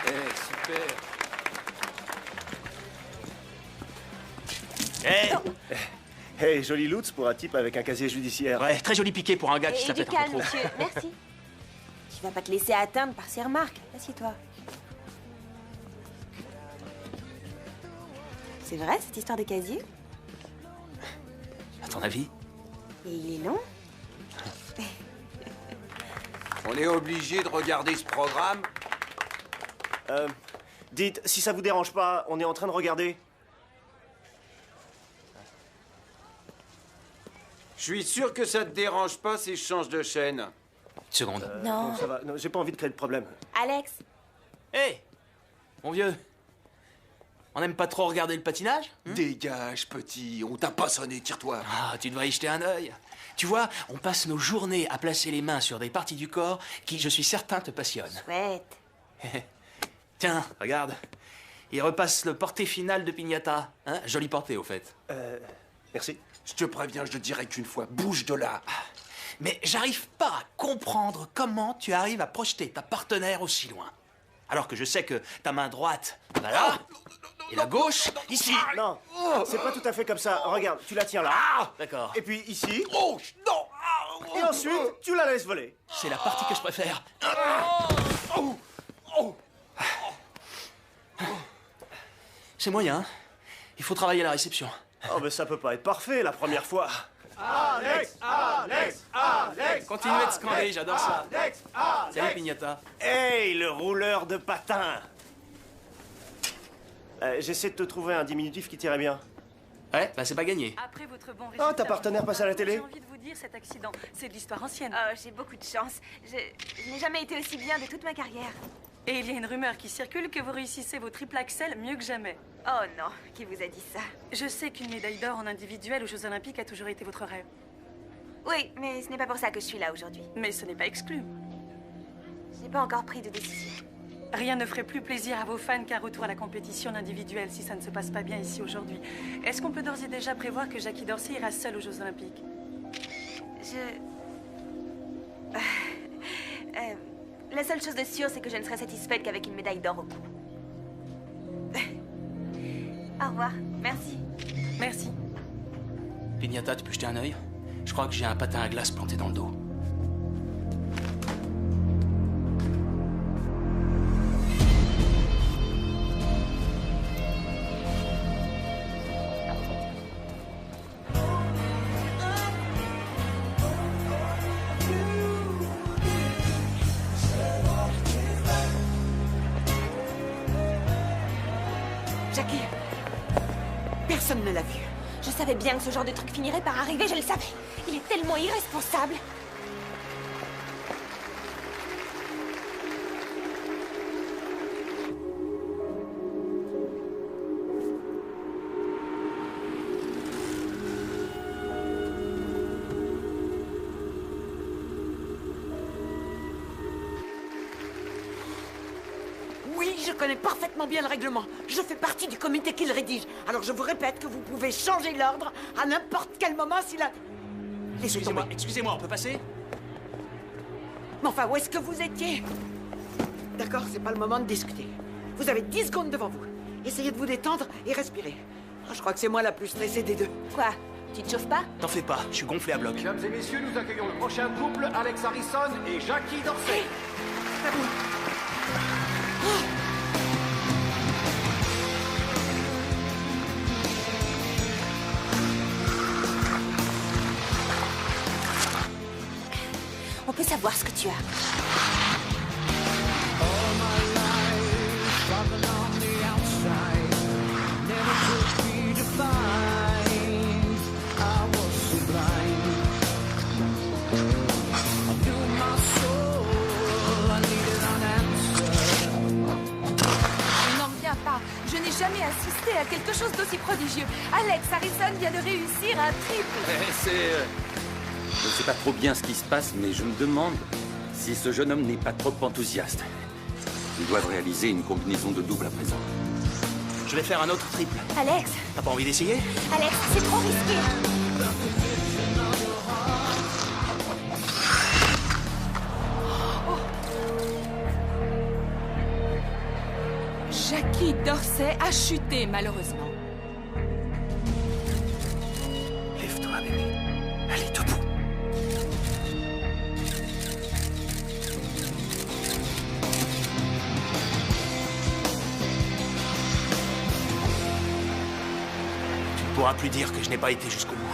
Super. Hey. Hey, joli loot pour un type avec un casier judiciaire. Ouais, très joli piqué pour un gars qui Et s'appelle du calme, monsieur. Merci. Tu vas pas te laisser atteindre par ces remarques. Assieds-toi. C'est vrai, cette histoire de casier? À ton avis? Et il est long? On est obligé de regarder ce programme? Dites, si ça vous dérange pas, on est en train de regarder. Je suis sûr que ça te dérange pas si je change de chaîne. Seconde. Non. Ça va, j'ai pas envie de créer de problème. Alex? Hé, mon vieux. On n'aime pas trop regarder le patinage? Dégage, petit, on t'a pas sonné, tire-toi. Ah, tu devrais y jeter un œil. Tu vois, on passe nos journées à placer les mains sur des parties du corps qui, je suis certain, te passionnent. Chouette. Tiens, regarde. Il repasse le porté final de Pignata. Hein? Joli porté, au fait. Merci. Je te préviens, je te dirai qu'une fois, bouge de là. Mais j'arrive pas à comprendre comment tu arrives à projeter ta partenaire aussi loin. Alors que je sais que ta main droite va là, et la gauche, ici. Non, c'est pas tout à fait comme ça. Regarde, tu la tiens là. D'accord. Et puis ici. Oh, non. Et ensuite, tu la laisses voler. C'est la partie que je préfère. C'est moyen. Il faut travailler à la réception. Oh, mais ça peut pas être parfait la première fois. Alex, Alex, Alex. Continuez de scander, j'adore ça. Alex, Salut, Pignata. Hey, le rouleur de patins. J'essaie de te trouver un diminutif qui t'irait bien. Ouais, bah c'est pas gagné. Après votre bon Oh, résultat, ta partenaire passe à la télé. J'ai envie de vous dire, cet accident, c'est de l'histoire ancienne. Oh, j'ai beaucoup de chance. Je n'ai jamais été aussi bien de toute ma carrière. Et il y a une rumeur qui circule que vous réussissez vos triple axel mieux que jamais. Oh non, qui vous a dit ça? Je sais qu'une médaille d'or en individuel aux Jeux Olympiques a toujours été votre rêve. Oui, mais ce n'est pas pour ça que je suis là aujourd'hui. Mais ce n'est pas exclu. Je n'ai pas encore pris de décision. Rien ne ferait plus plaisir à vos fans qu'un retour à la compétition individuelle si ça ne se passe pas bien ici aujourd'hui. Est-ce qu'on peut d'ores et déjà prévoir que Jackie Dorsey ira seule aux Jeux Olympiques? La seule chose de sûre, c'est que je ne serai satisfaite qu'avec une médaille d'or au cou. Au revoir. Merci. Merci. Pignata, tu peux jeter un œil? Je crois que j'ai un patin à glace planté dans le dos. Jackie, personne ne l'a vu. Je savais bien que ce genre de truc finirait par arriver, je le savais. Il est tellement irresponsable. Oui, je connais parfaitement bien le règlement. Je fais partie du comité qui le rédige. Alors je vous répète que vous pouvez changer l'ordre à n'importe quel moment si la... Laissez tomber. Excusez-moi, on peut passer? Mais enfin, où est-ce que vous étiez? D'accord, c'est pas le moment de discuter. Vous avez 10 secondes devant vous. Essayez de vous détendre et respirer. Oh, je crois que c'est moi la plus stressée des deux. Quoi? Tu te chauffes pas? T'en fais pas, je suis gonflé à bloc. Mesdames et messieurs, nous accueillons le prochain couple, Alex Harrison et Jackie Dorsey. C'est bon. On peut savoir ce que tu as. Je n'en reviens pas. Je n'ai jamais assisté à quelque chose d'aussi prodigieux. Alex Harrison vient de réussir un triple. Je ne sais pas trop bien ce qui se passe, mais je me demande si ce jeune homme n'est pas trop enthousiaste. Ils doivent réaliser une combinaison de double à présent. Je vais faire un autre triple. Alex, T'as pas envie d'essayer? Alex, c'est trop risqué. Jackie Dorsey a chuté, malheureusement. Lève-toi, bébé. Allez, debout. Tu ne pourras plus dire que je n'ai pas été jusqu'au bout.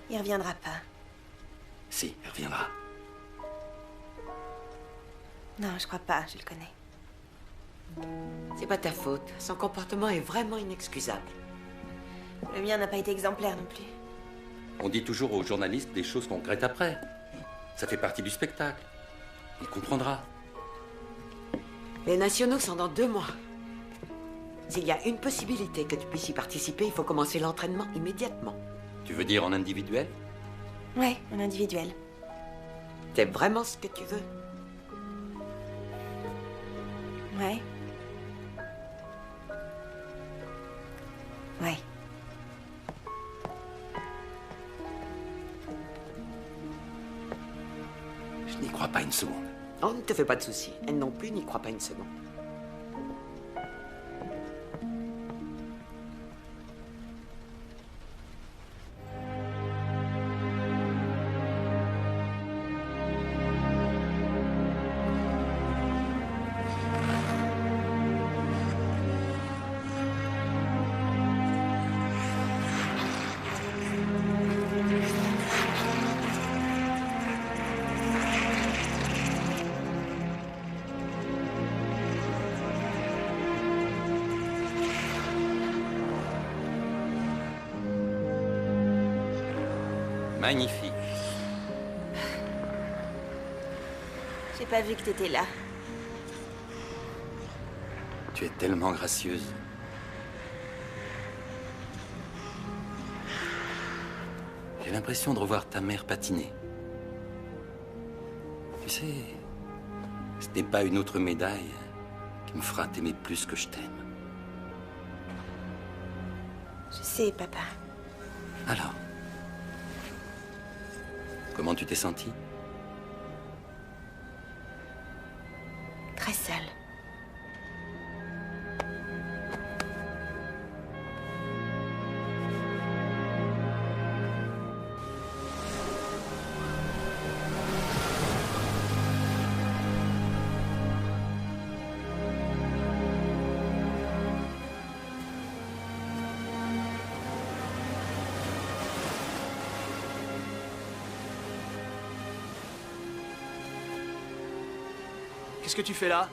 Il reviendra pas. Si, elle reviendra. Non, je crois pas, je le connais. C'est pas ta faute. Son comportement est vraiment inexcusable. Le mien n'a pas été exemplaire non plus. On dit toujours aux journalistes des choses qu'on regrette après. Ça fait partie du spectacle. Il comprendra. Les nationaux sont dans 2 mois. S'il y a une possibilité que tu puisses y participer, il faut commencer l'entraînement immédiatement. Tu veux dire en individuel? Ouais, en individuel. C'est vraiment ce que tu veux? Ouais. Ouais. Je n'y crois pas une seconde. Oh, ne te fais pas de soucis. Elle non plus n'y croit pas une seconde. Magnifique. J'ai pas vu que t'étais là. Tu es tellement gracieuse. J'ai l'impression de revoir ta mère patiner. Tu sais, ce n'est pas une autre médaille qui me fera t'aimer plus que je t'aime. Je sais, papa. Alors, comment tu t'es sentie? Très seule. Qu'est-ce que tu fais là?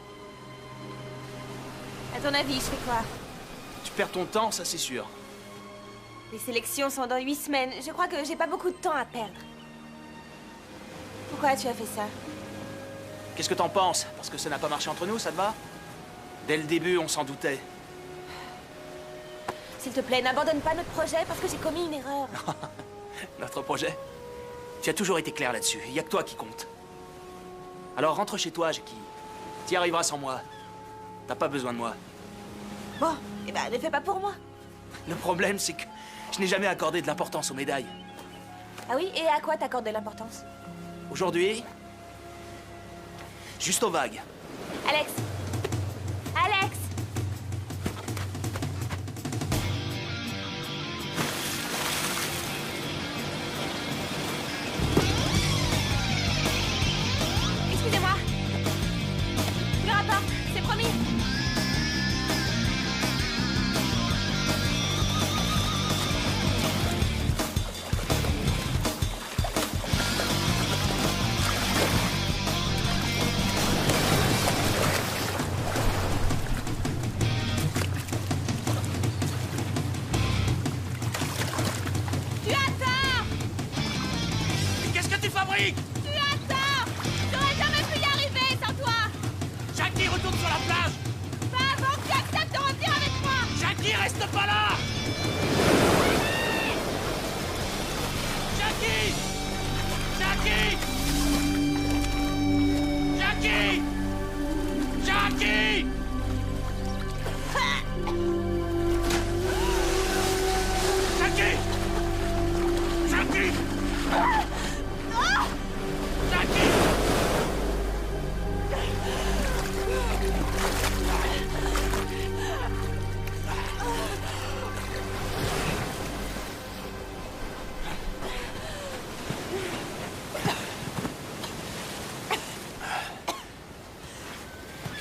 À ton avis, je fais quoi? Tu perds ton temps, ça c'est sûr. Les sélections sont dans 8 semaines. Je crois que j'ai pas beaucoup de temps à perdre. Pourquoi tu as fait ça? Qu'est-ce que t'en penses? Parce que ça n'a pas marché entre nous, ça te va? Dès le début, on s'en doutait. S'il te plaît, n'abandonne pas notre projet parce que j'ai commis une erreur. Notre projet? Tu as toujours été clair là-dessus. Il n'y a que toi qui compte. Alors rentre chez toi, Jackie. T'y arriveras sans moi. T'as pas besoin de moi. Bon, eh ben, ne fais pas pour moi. Le problème, c'est que je n'ai jamais accordé de l'importance aux médailles. Ah oui, et à quoi t'accordes de l'importance? Aujourd'hui, juste aux vagues. Alex! Alex! Excusez-moi. Le rapport, c'est promis. fabrique! Tu as tort! J'aurais jamais pu y arriver sans toi! Jackie, retourne sur la plage! Pas avant que tu acceptes de revenir avec moi! Jackie, reste pas là! Jackie! Jackie! Jackie! Jackie! Jackie! Jackie! Jackie!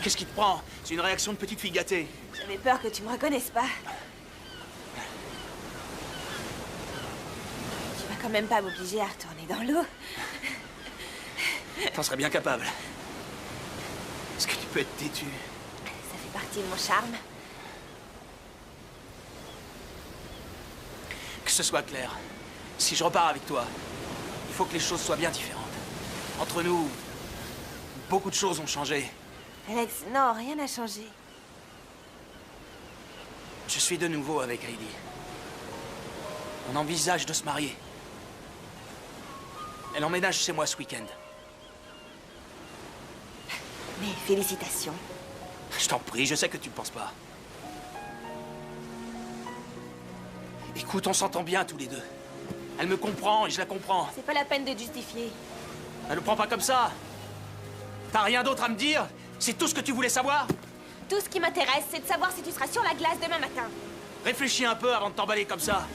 Qu'est-ce qui te prend? C'est une réaction de petite fille gâtée. J'avais peur que tu me reconnaisses pas. Tu vas quand même pas m'obliger à retourner dans l'eau. T'en serais bien capable. Est-ce que tu peux être têtu? Ça fait partie de mon charme. Que ce soit clair. Si je repars avec toi, il faut que les choses soient bien différentes. Entre nous, beaucoup de choses ont changé. Alex, non, rien n'a changé. Je suis de nouveau avec Heidi. On envisage de se marier. Elle emménage chez moi ce week-end. Mais félicitations. Je t'en prie, je sais que tu ne penses pas. Écoute, on s'entend bien tous les deux. Elle me comprend et je la comprends. C'est pas la peine de justifier. Elle le prend pas comme ça. T'as rien d'autre à me dire? C'est tout ce que tu voulais savoir? Tout ce qui m'intéresse, c'est de savoir si tu seras sur la glace demain matin. Réfléchis un peu avant de t'emballer comme ça.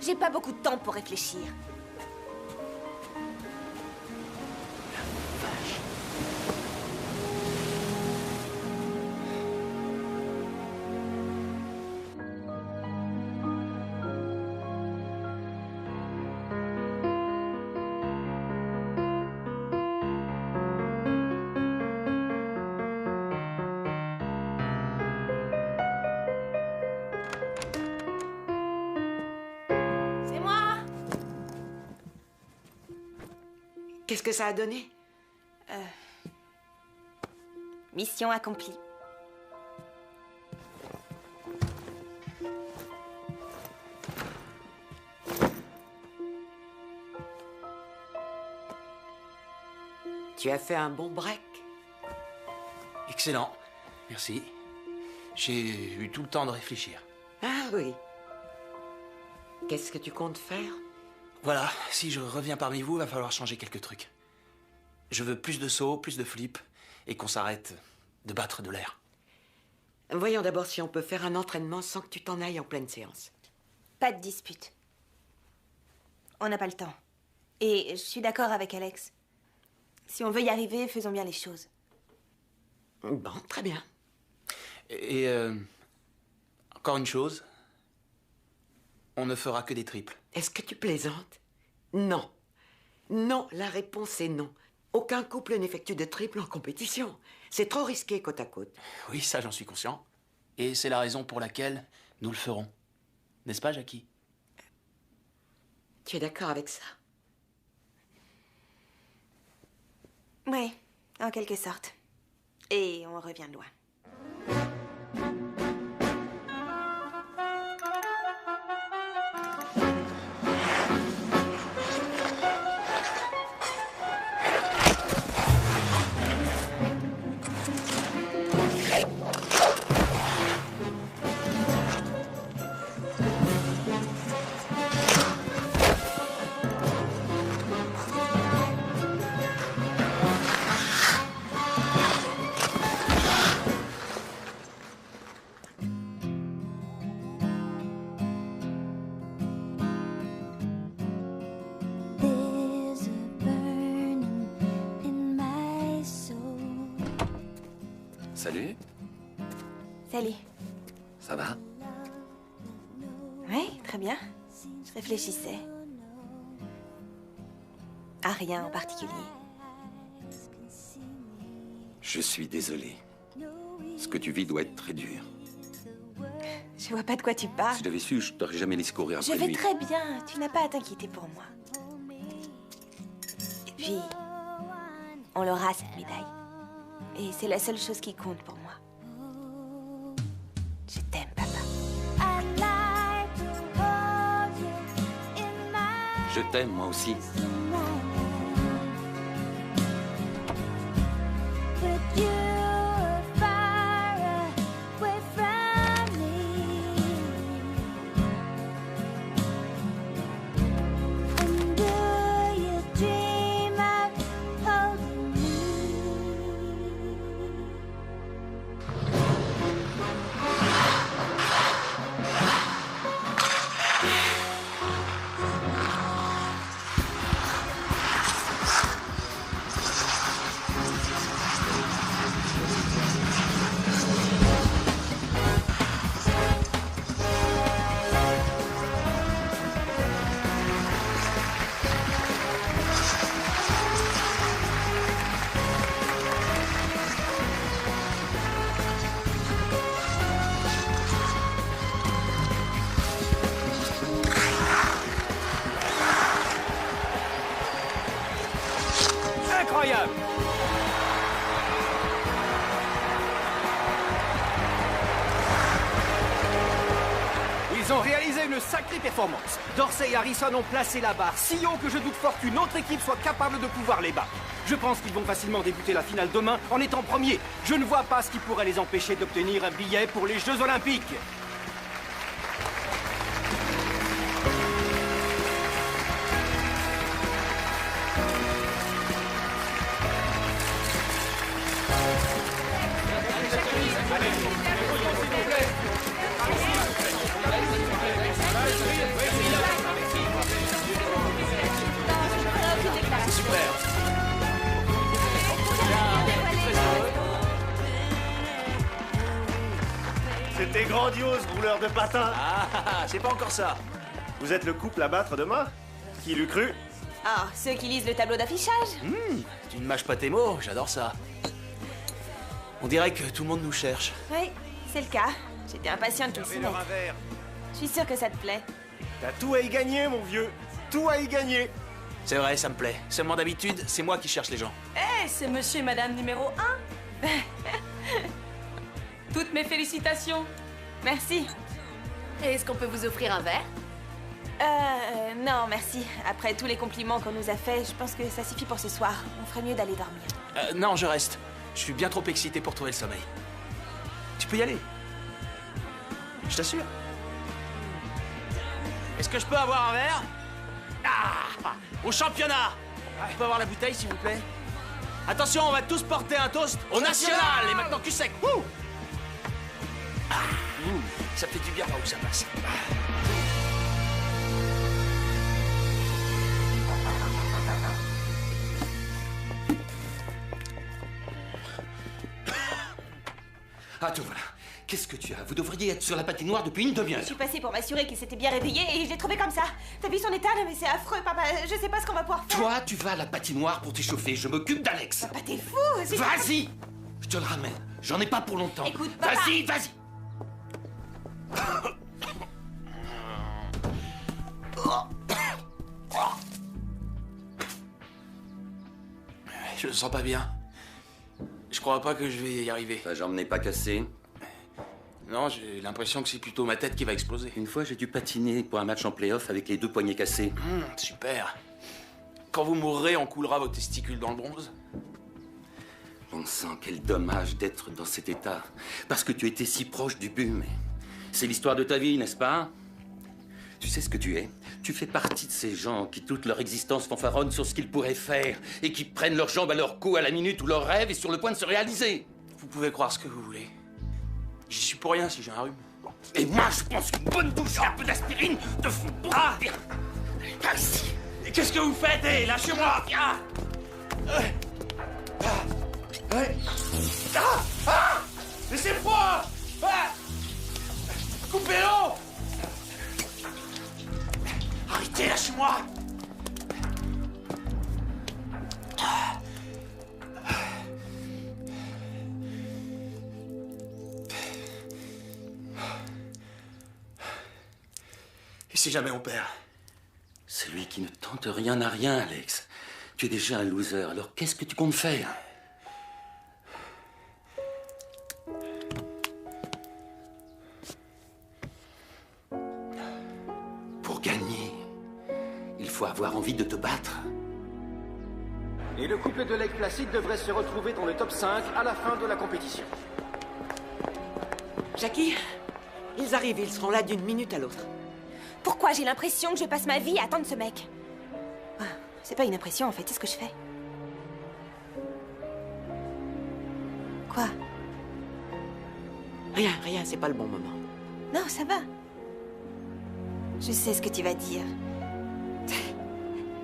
J'ai pas beaucoup de temps pour réfléchir. Qu'est-ce que ça a donné? Mission accomplie. Tu as fait un bon break. Excellent. Merci. J'ai eu tout le temps de réfléchir. Ah oui. Qu'est-ce que tu comptes faire? Voilà, si je reviens parmi vous, il va falloir changer quelques trucs. Je veux plus de sauts, plus de flips, et qu'on s'arrête de battre de l'air. Voyons d'abord si on peut faire un entraînement sans que tu t'en ailles en pleine séance. Pas de dispute. On n'a pas le temps. Et je suis d'accord avec Alex. Si on veut y arriver, faisons bien les choses. Bon, très bien. Et encore une chose, on ne fera que des triples. Est-ce que tu plaisantes? Non. Non, la réponse est non. Aucun couple n'effectue de triple en compétition. C'est trop risqué côte à côte. Oui, ça j'en suis conscient. Et c'est la raison pour laquelle nous le ferons. N'est-ce pas, Jackie? Tu es d'accord avec ça? Oui, en quelque sorte. Et on revient de loin. Salut. Salut. Ça va? Oui, très bien. Je réfléchissais. À rien en particulier. Je suis désolé. Ce que tu vis doit être très dur. Je vois pas de quoi tu parles. Si j'avais su, je t'aurais jamais laissé courir Je après vais lui. très bien. Tu n'as pas à t'inquiéter pour moi. Puis, on l'aura, cette médaille. Et c'est la seule chose qui compte pour moi. Je t'aime, papa. Je t'aime, moi aussi. Incroyable! Ils ont réalisé une sacrée performance. Dorsey et Harrison ont placé la barre si haut que je doute fort qu'une autre équipe soit capable de pouvoir les battre. Je pense qu'ils vont facilement débuter la finale demain en étant premiers. Je ne vois pas ce qui pourrait les empêcher d'obtenir un billet pour les Jeux Olympiques. C'était grandiose, rouleur de patins. Ah, c'est pas encore ça. Vous êtes le couple à battre demain? Qui l'eût cru? Ah, ceux qui lisent le tableau d'affichage. Tu ne mâches pas tes mots, j'adore ça. On dirait que tout le monde nous cherche. Oui, c'est le cas. J'étais impatiente de le soumettre. un verre. Je suis sûre que ça te plaît. T'as tout à y gagner, mon vieux. Tout à y gagner. C'est vrai, ça me plaît. Seulement d'habitude, c'est moi qui cherche les gens. Eh, c'est monsieur et madame numéro 1. Toutes mes félicitations. Merci. Est-ce qu'on peut vous offrir un verre? Non, merci. Après tous les compliments qu'on nous a faits, je pense que ça suffit pour ce soir. On ferait mieux d'aller dormir. Non, je reste. Je suis bien trop excité pour trouver le sommeil. Tu peux y aller. Je t'assure. Est-ce que je peux avoir un verre? Ah! Au championnat! Je peux avoir la bouteille, s'il vous plaît? Attention, on va tous porter un toast au national! Et maintenant, cul sec! Ouh! Ah! Ça fait du bien par où ça passe. Ah, te voilà. Qu'est-ce que tu as? Vous devriez être sur la patinoire depuis une demi-heure. Je suis passée pour m'assurer qu'il s'était bien réveillé et je l'ai trouvé comme ça. T'as vu son état? Mais c'est affreux, papa. Je sais pas ce qu'on va pouvoir faire. Toi, tu vas à la patinoire pour t'échauffer. Je m'occupe d'Alex. Papa, t'es fou! Vas-y! Je te le ramène. J'en ai pas pour longtemps. Écoute, papa. Vas-y, vas-y! Je le sens pas bien. Je crois pas que je vais y arriver. Ta jambe n'est pas cassée. Non, j'ai l'impression que c'est plutôt ma tête qui va exploser. Une fois, j'ai dû patiner pour un match en play-off avec les 2 poignets cassés. Super. Quand vous mourrez, on coulera vos testicules dans le bronze. Bon sang, quel dommage d'être dans cet état. Parce que tu étais si proche du but, mais... C'est l'histoire de ta vie, n'est-ce pas? Tu sais ce que tu es? Tu fais partie de ces gens qui, toute leur existence, fanfaronnent sur ce qu'ils pourraient faire et qui prennent leurs jambes à leur cou à la minute où leur rêve est sur le point de se réaliser. Vous pouvez croire ce que vous voulez. J'y suis pour rien si j'ai un rhume. Et moi, je pense qu'une bonne douche et un peu d'aspirine te font beaucoup bien. Ici. Qu'est-ce que vous faites? Eh, lâchez-moi! Laissez-moi! Coupez-le! Arrêtez, lâchez-moi! Et si jamais on perd? Celui qui ne tente rien n'a rien, Alex. Tu es déjà un loser, alors qu'est-ce que tu comptes faire? Pour gagner, il faut avoir envie de te battre. Et le couple de Lake Placid devrait se retrouver dans le top 5 à la fin de la compétition. Jackie, ils arrivent, ils seront là d'une minute à l'autre. Pourquoi j'ai l'impression que je passe ma vie à attendre ce mec? Ah, c'est pas une impression en fait, c'est ce que je fais. Quoi? Rien, c'est pas le bon moment. Non, ça va. Je sais ce que tu vas dire.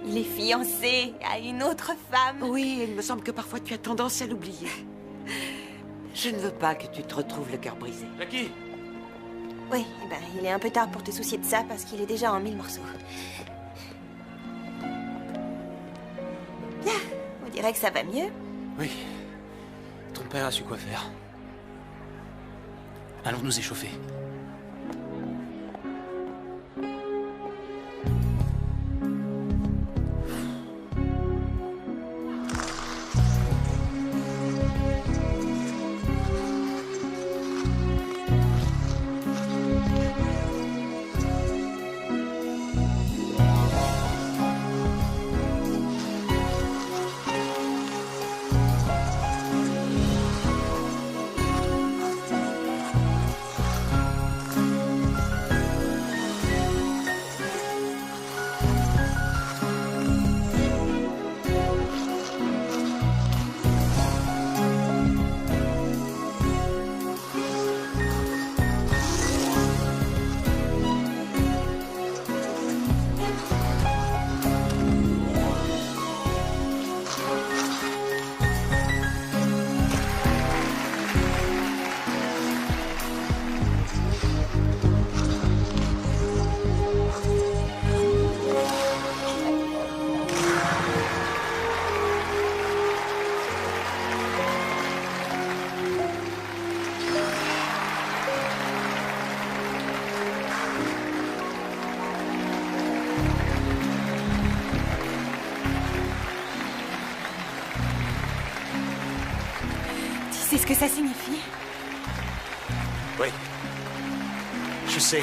Il est fiancé à une autre femme. Oui, il me semble que parfois tu as tendance à l'oublier. Je ne veux pas que tu te retrouves le cœur brisé. Jackie! Oui, eh ben, il est un peu tard pour te soucier de ça parce qu'il est déjà en 1000 morceaux. Bien, on dirait que ça va mieux. Oui. Ton père a su quoi faire. Allons nous échauffer. C'est ce que ça signifie? Oui. Je sais.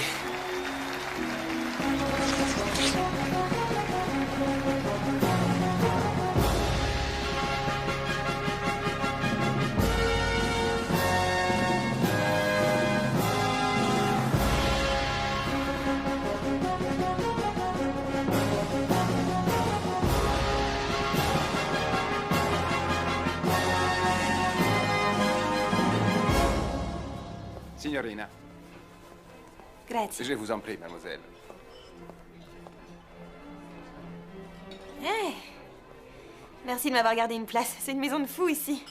Signorina, Grazie. je vous en prie, mademoiselle. Hey. Merci de m'avoir gardé une place. C'est une maison de fous ici.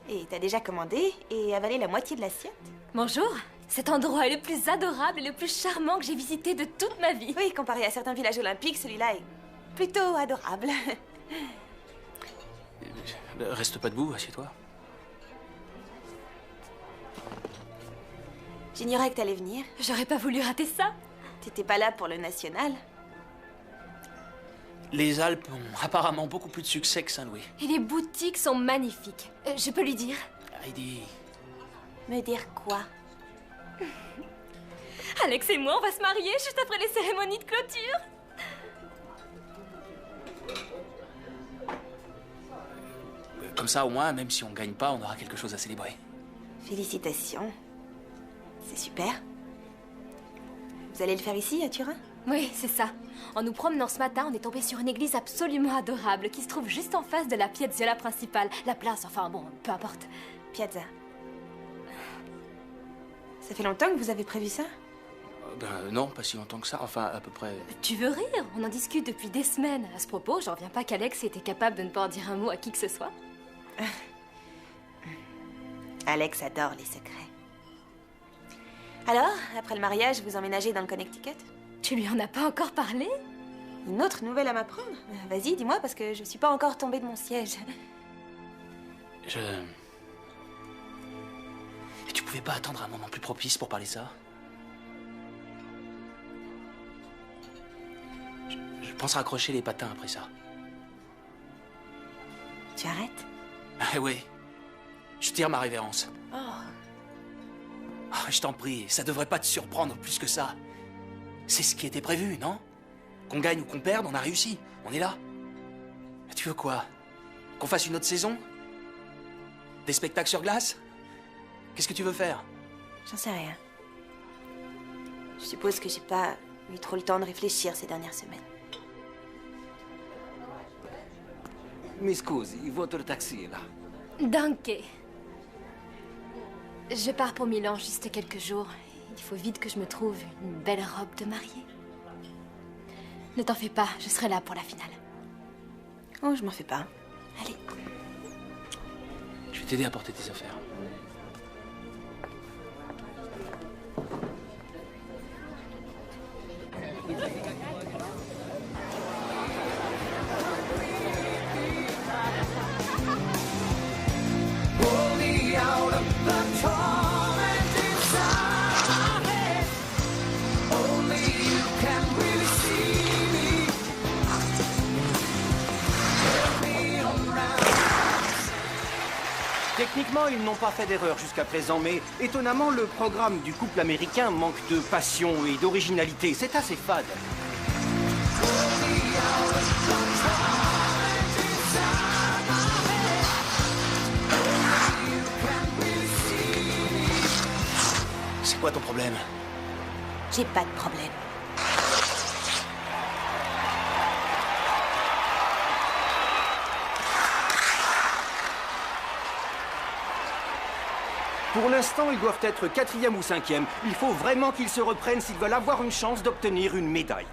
Et t'as déjà commandé et avalé la moitié de l'assiette? Bonjour. Cet endroit est le plus adorable et le plus charmant que j'ai visité de toute ma vie. Oui, comparé à certains villages olympiques, celui-là est plutôt adorable. Reste pas debout, assieds-toi. J'ignorais que t'allais venir. J'aurais pas voulu rater ça. T'étais pas là pour le national. Les Alpes ont apparemment beaucoup plus de succès que Saint-Louis. Et les boutiques sont magnifiques. Je peux lui dire? Heidi... Me dire quoi? Alex et moi, on va se marier juste après les cérémonies de clôture. Comme ça, au moins, même si on gagne pas, on aura quelque chose à célébrer. Félicitations. C'est super. Vous allez le faire ici, à Turin? Oui, c'est ça. En nous promenant ce matin, on est tombé sur une église absolument adorable qui se trouve juste en face de la piazzola principale. La place, enfin bon, peu importe. Piazza. Ça fait longtemps que vous avez prévu ça? Non, pas si longtemps que ça. Enfin, à peu près... Tu veux rire? On en discute depuis des semaines. À ce propos, j'en reviens pas qu'Alex était capable de ne pas en dire un mot à qui que ce soit. Alex adore les secrets. Alors, après le mariage, vous emménagez dans le Connecticut? Tu lui en as pas encore parlé? Une autre nouvelle à m'apprendre? Vas-y, dis-moi, parce que je suis pas encore tombée de mon siège. Et tu pouvais pas attendre un moment plus propice pour parler ça? Je pense raccrocher les patins après ça. Tu arrêtes? Ah oui. Je tire ma révérence. Oh. Ah, je t'en prie, ça devrait pas te surprendre plus que ça. C'est ce qui était prévu, non? Qu'on gagne ou qu'on perde, on a réussi. On est là. Tu veux quoi? Qu'on fasse une autre saison? Des spectacles sur glace? Qu'est-ce que tu veux faire? J'en sais rien. Je suppose que j'ai pas eu trop le temps de réfléchir ces dernières semaines. Mi scusi, votre taxi est là. Danke. Je pars pour Milan juste quelques jours. Il faut vite que je me trouve une belle robe de mariée. Ne t'en fais pas, je serai là pour la finale. Oh, je m'en fais pas. Allez. Je vais t'aider à porter tes affaires. Techniquement, ils n'ont pas fait d'erreur jusqu'à présent, mais étonnamment, le programme du couple américain manque de passion et d'originalité. C'est assez fade. C'est quoi ton problème? J'ai pas de problème. Pour l'instant, ils doivent être 4e ou 5e. Il faut vraiment qu'ils se reprennent s'ils veulent avoir une chance d'obtenir une médaille.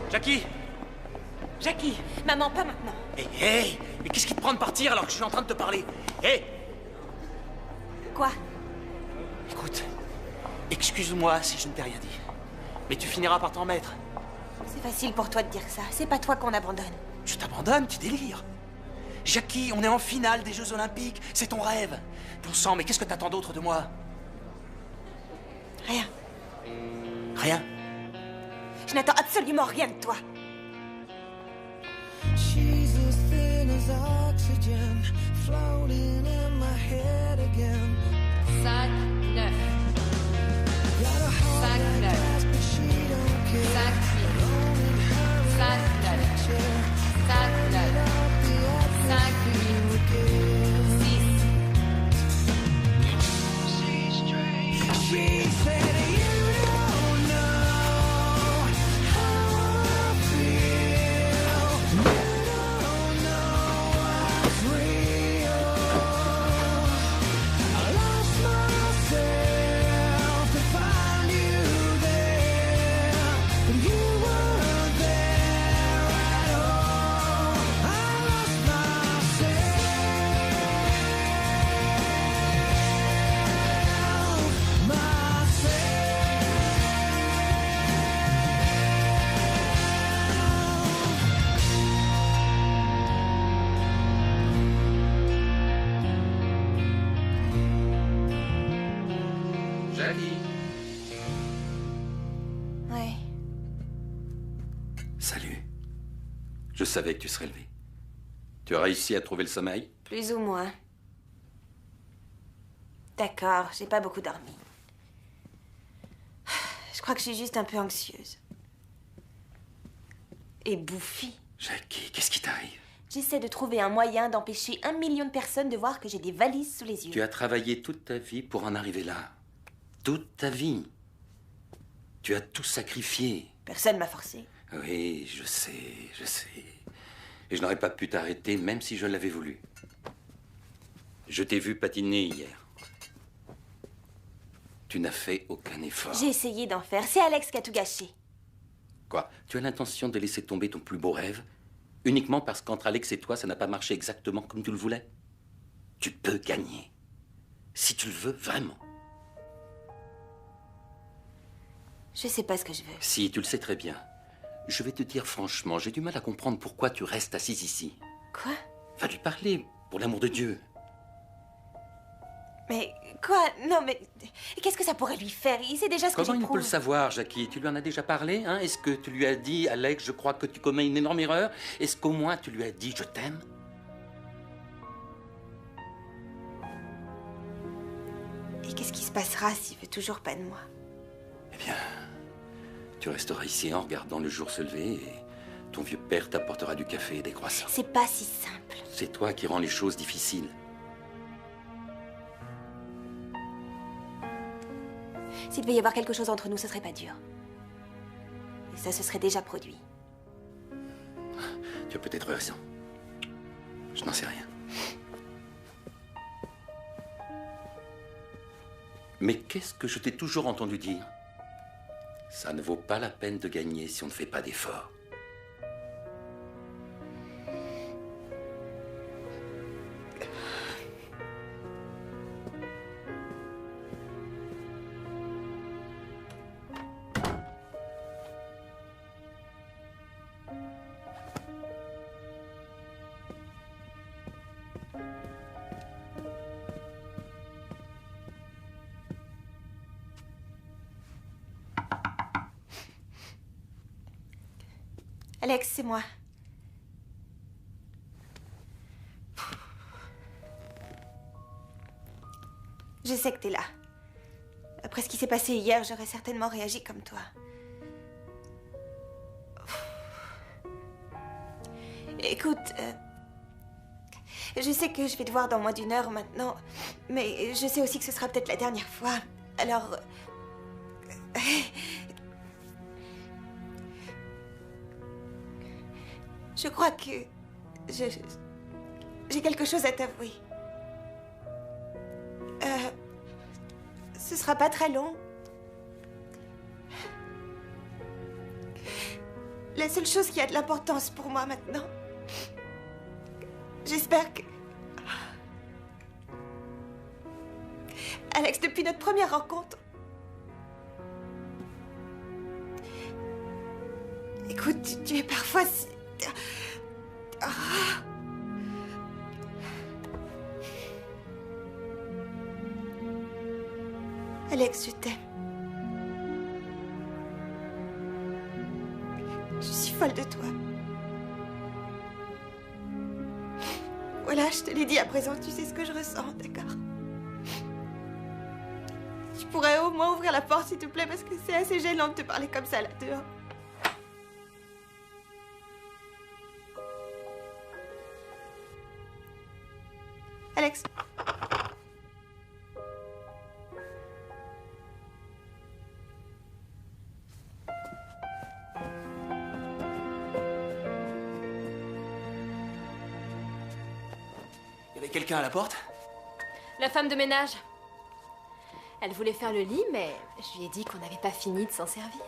Jackie! Jackie! Maman, pas maintenant. Hé, hé! Mais qu'est-ce qui te prend de partir alors que je suis en train de te parler? Hé! Quoi? Écoute, excuse-moi si je ne t'ai rien dit. Mais tu finiras par t'en mettre. C'est facile pour toi de dire ça. C'est pas toi qu'on abandonne. Je t'abandonne, tu délires. Jackie, on est en finale des Jeux Olympiques. C'est ton rêve. Bon sang, mais qu'est-ce que t'attends d'autre de moi? Rien. Rien? Je n'attends absolument rien de toi. She's as thin as oxygen, floating in my head again. 5, 9. 5, 9. 5, 8. 5, 9. 5, 9. 5, 8. 6. She said you don't know how I feel. You don't know what's real. I lost myself to find you there, but you weren't there at all. I lost myself. Jackie. Ouais. Salut. Je savais que tu serais levé. Tu as réussi à trouver le sommeil? Plus ou moins. D'accord, j'ai pas beaucoup dormi. Je crois que je suis juste un peu anxieuse. Et bouffie. Jackie, qu'est-ce qui t'arrive? J'essaie de trouver un moyen d'empêcher 1 million de personnes de voir que j'ai des valises sous les yeux. Tu as travaillé toute ta vie pour en arriver là. Toute ta vie. Tu as tout sacrifié. Personne m'a forcé. Oui, je sais, je sais. Et je n'aurais pas pu t'arrêter même si je l'avais voulu. Je t'ai vu patiner hier. Tu n'as fait aucun effort. J'ai essayé d'en faire. C'est Alex qui a tout gâché. Quoi? Tu as l'intention de laisser tomber ton plus beau rêve uniquement parce qu'entre Alex et toi, ça n'a pas marché exactement comme tu le voulais? Tu peux gagner. Si tu le veux vraiment. Je sais pas ce que je veux. Si, tu le sais très bien. Je vais te dire franchement, j'ai du mal à comprendre pourquoi tu restes assise ici. Quoi? Va lui parler, pour l'amour de Dieu. Mais quoi? Non, mais qu'est-ce que ça pourrait lui faire? Il sait déjà ce que Comment il j'éprouve. peut le savoir, Jackie? Tu lui en as déjà parlé, hein? Est-ce que tu lui as dit, Alex, je crois que tu commets une énorme erreur? Est-ce qu'au moins tu lui as dit, je t'aime? Et qu'est-ce qui se passera s'il veut toujours pas de moi? Eh bien, tu resteras ici en regardant le jour se lever et ton vieux père t'apportera du café et des croissants. C'est pas si simple. C'est toi qui rends les choses difficiles. S'il devait y avoir quelque chose entre nous, ce serait pas dur. Et ça se serait déjà produit. Tu as peut-être raison. Je n'en sais rien. Mais qu'est-ce que je t'ai toujours entendu dire? Ça ne vaut pas la peine de gagner si on ne fait pas d'efforts. Alex, c'est moi. Je sais que t'es là. Après ce qui s'est passé hier, j'aurais certainement réagi comme toi. Écoute, je sais que je vais te voir dans moins d'1 heure maintenant, mais je sais aussi que ce sera peut-être la dernière fois. Alors... je crois que... j'ai quelque chose à t'avouer. Ce sera pas très long. La seule chose qui a de l'importance pour moi maintenant, j'espère que... Alex, depuis notre première rencontre... Écoute, tu es parfois si... Ah. Alex, je t'aime. Je suis folle de toi. Voilà, je te l'ai dit à présent, tu sais ce que je ressens, d'accord? Tu pourrais au moins ouvrir la porte, s'il te plaît, parce que c'est assez gênant de te parler comme ça, là, dehors. Alex. Il y avait quelqu'un à la porte? La femme de ménage. Elle voulait faire le lit, mais je lui ai dit qu'on n'avait pas fini de s'en servir.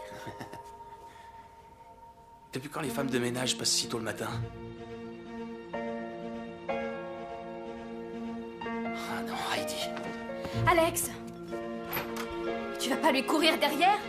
Depuis quand les femmes de ménage passent si tôt le matin? Ah non, Heidi. Alex, tu vas pas lui courir derrière?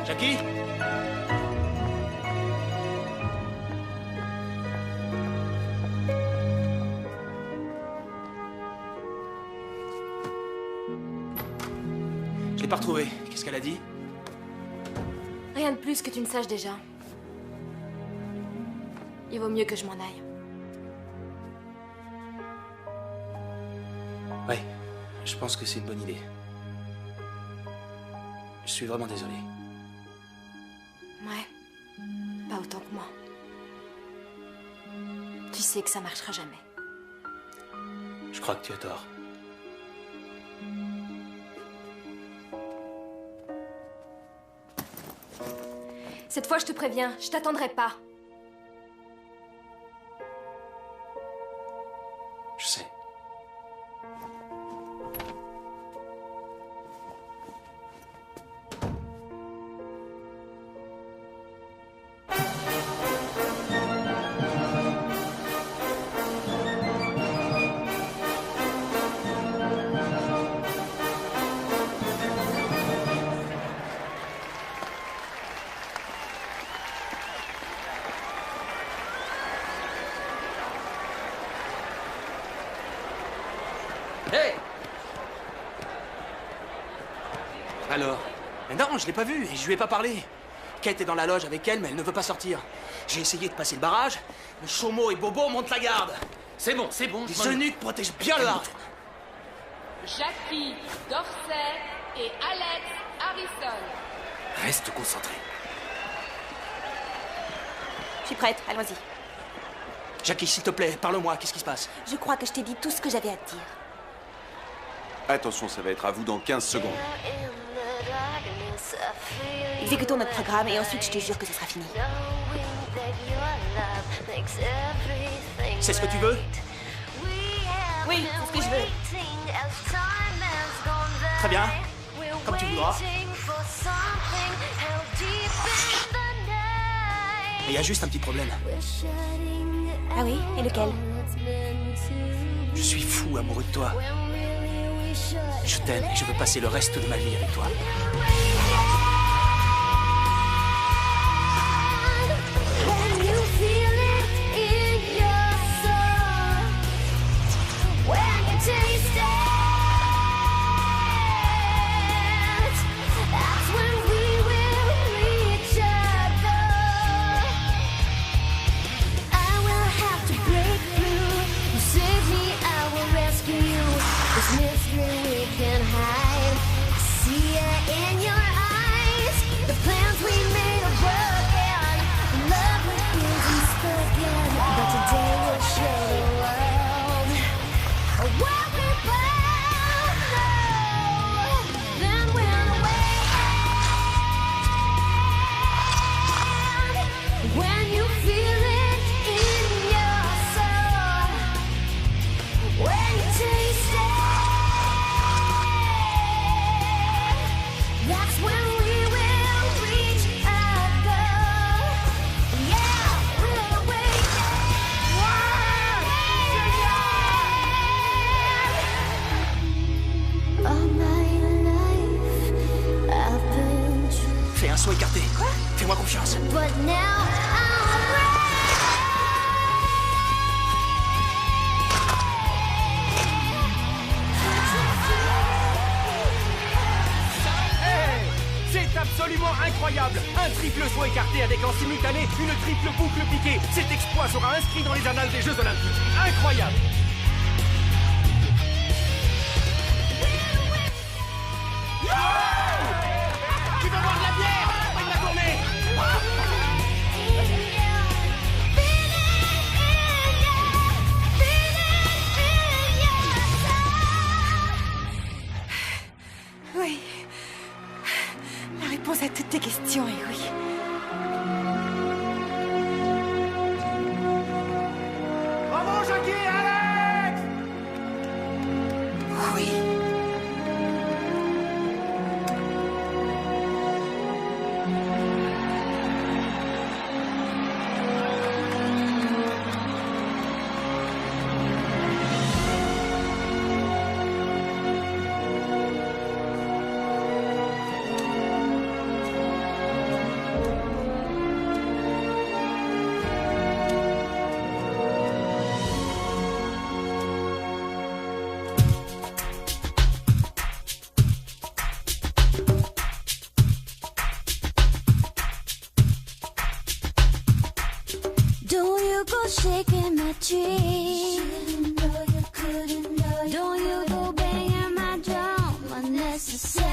Jackie? Je l'ai pas retrouvée. Qu'est-ce qu'elle a dit? Rien de plus que tu ne saches déjà. Il vaut mieux que je m'en aille. Ouais, je pense que c'est une bonne idée. Je suis vraiment désolé. Ouais, pas autant que moi. Tu sais que ça marchera jamais. Je crois que tu as tort. Cette fois, je te préviens, je t'attendrai pas. Je sais. Hé! Alors? Mais non, je l'ai pas vue et je lui ai pas parlé. Kate est dans la loge avec elle, mais elle ne veut pas sortir. J'ai essayé de passer le barrage, mais Chomo et Bobo montent la garde. C'est bon, c'est bon. Les eunuques protègent bien le Havre. Jackie Dorsey et Alex Harrison. Reste concentré. Je suis prête, allons-y. Jackie, s'il te plaît, parle-moi, qu'est-ce qui se passe? Je crois que je t'ai dit tout ce que j'avais à te dire. Attention, ça va être à vous dans 15 secondes. Exécutons notre programme et ensuite je te jure que ce sera fini. C'est ce que tu veux? Oui, c'est ce que je veux. Très bien. Comme tu voudras. Mais il y a juste un petit problème. Ah oui? Et lequel? Je suis fou amoureux de toi. Je t'aime et je veux passer le reste de ma vie avec toi. Fais un saut écarté. Quoi? Fais-moi confiance. C'est absolument incroyable! Un triple saut écarté avec en simultané une triple boucle piquée. Cet exploit sera inscrit dans les annales des Jeux Olympiques. Incroyable! Tu veux boire de la bière? Après de la tournée! Oui. La réponse à toutes tes questions est oui. Bravo, Jackie et Alex! Oui. Don't you go shaking my tree. Don't you go banging my drum unnecessarily.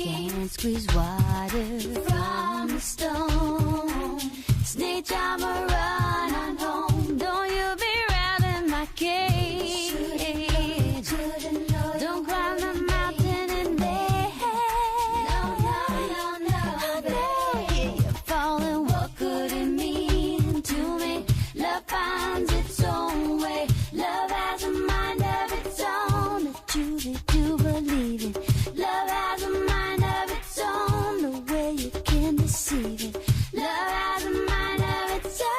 Can't squeeze water from the stone. Snake charmer run home. Don't you be rattling my cage. Don't climb the mountain in bed. No, you're falling. What could it mean to me? Love finds its own way. Love has a mind of its own. I truly do believe it. Love has a mind of its own. The way you can deceive it. Love has a mind of its own.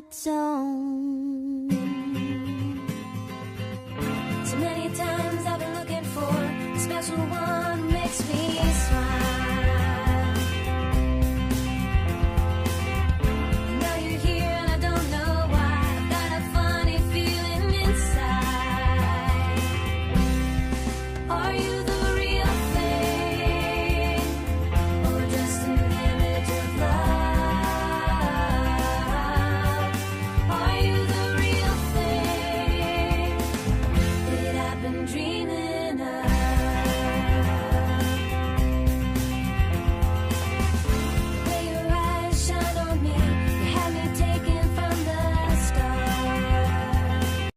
its own. So many times I've been looking for a special one who makes me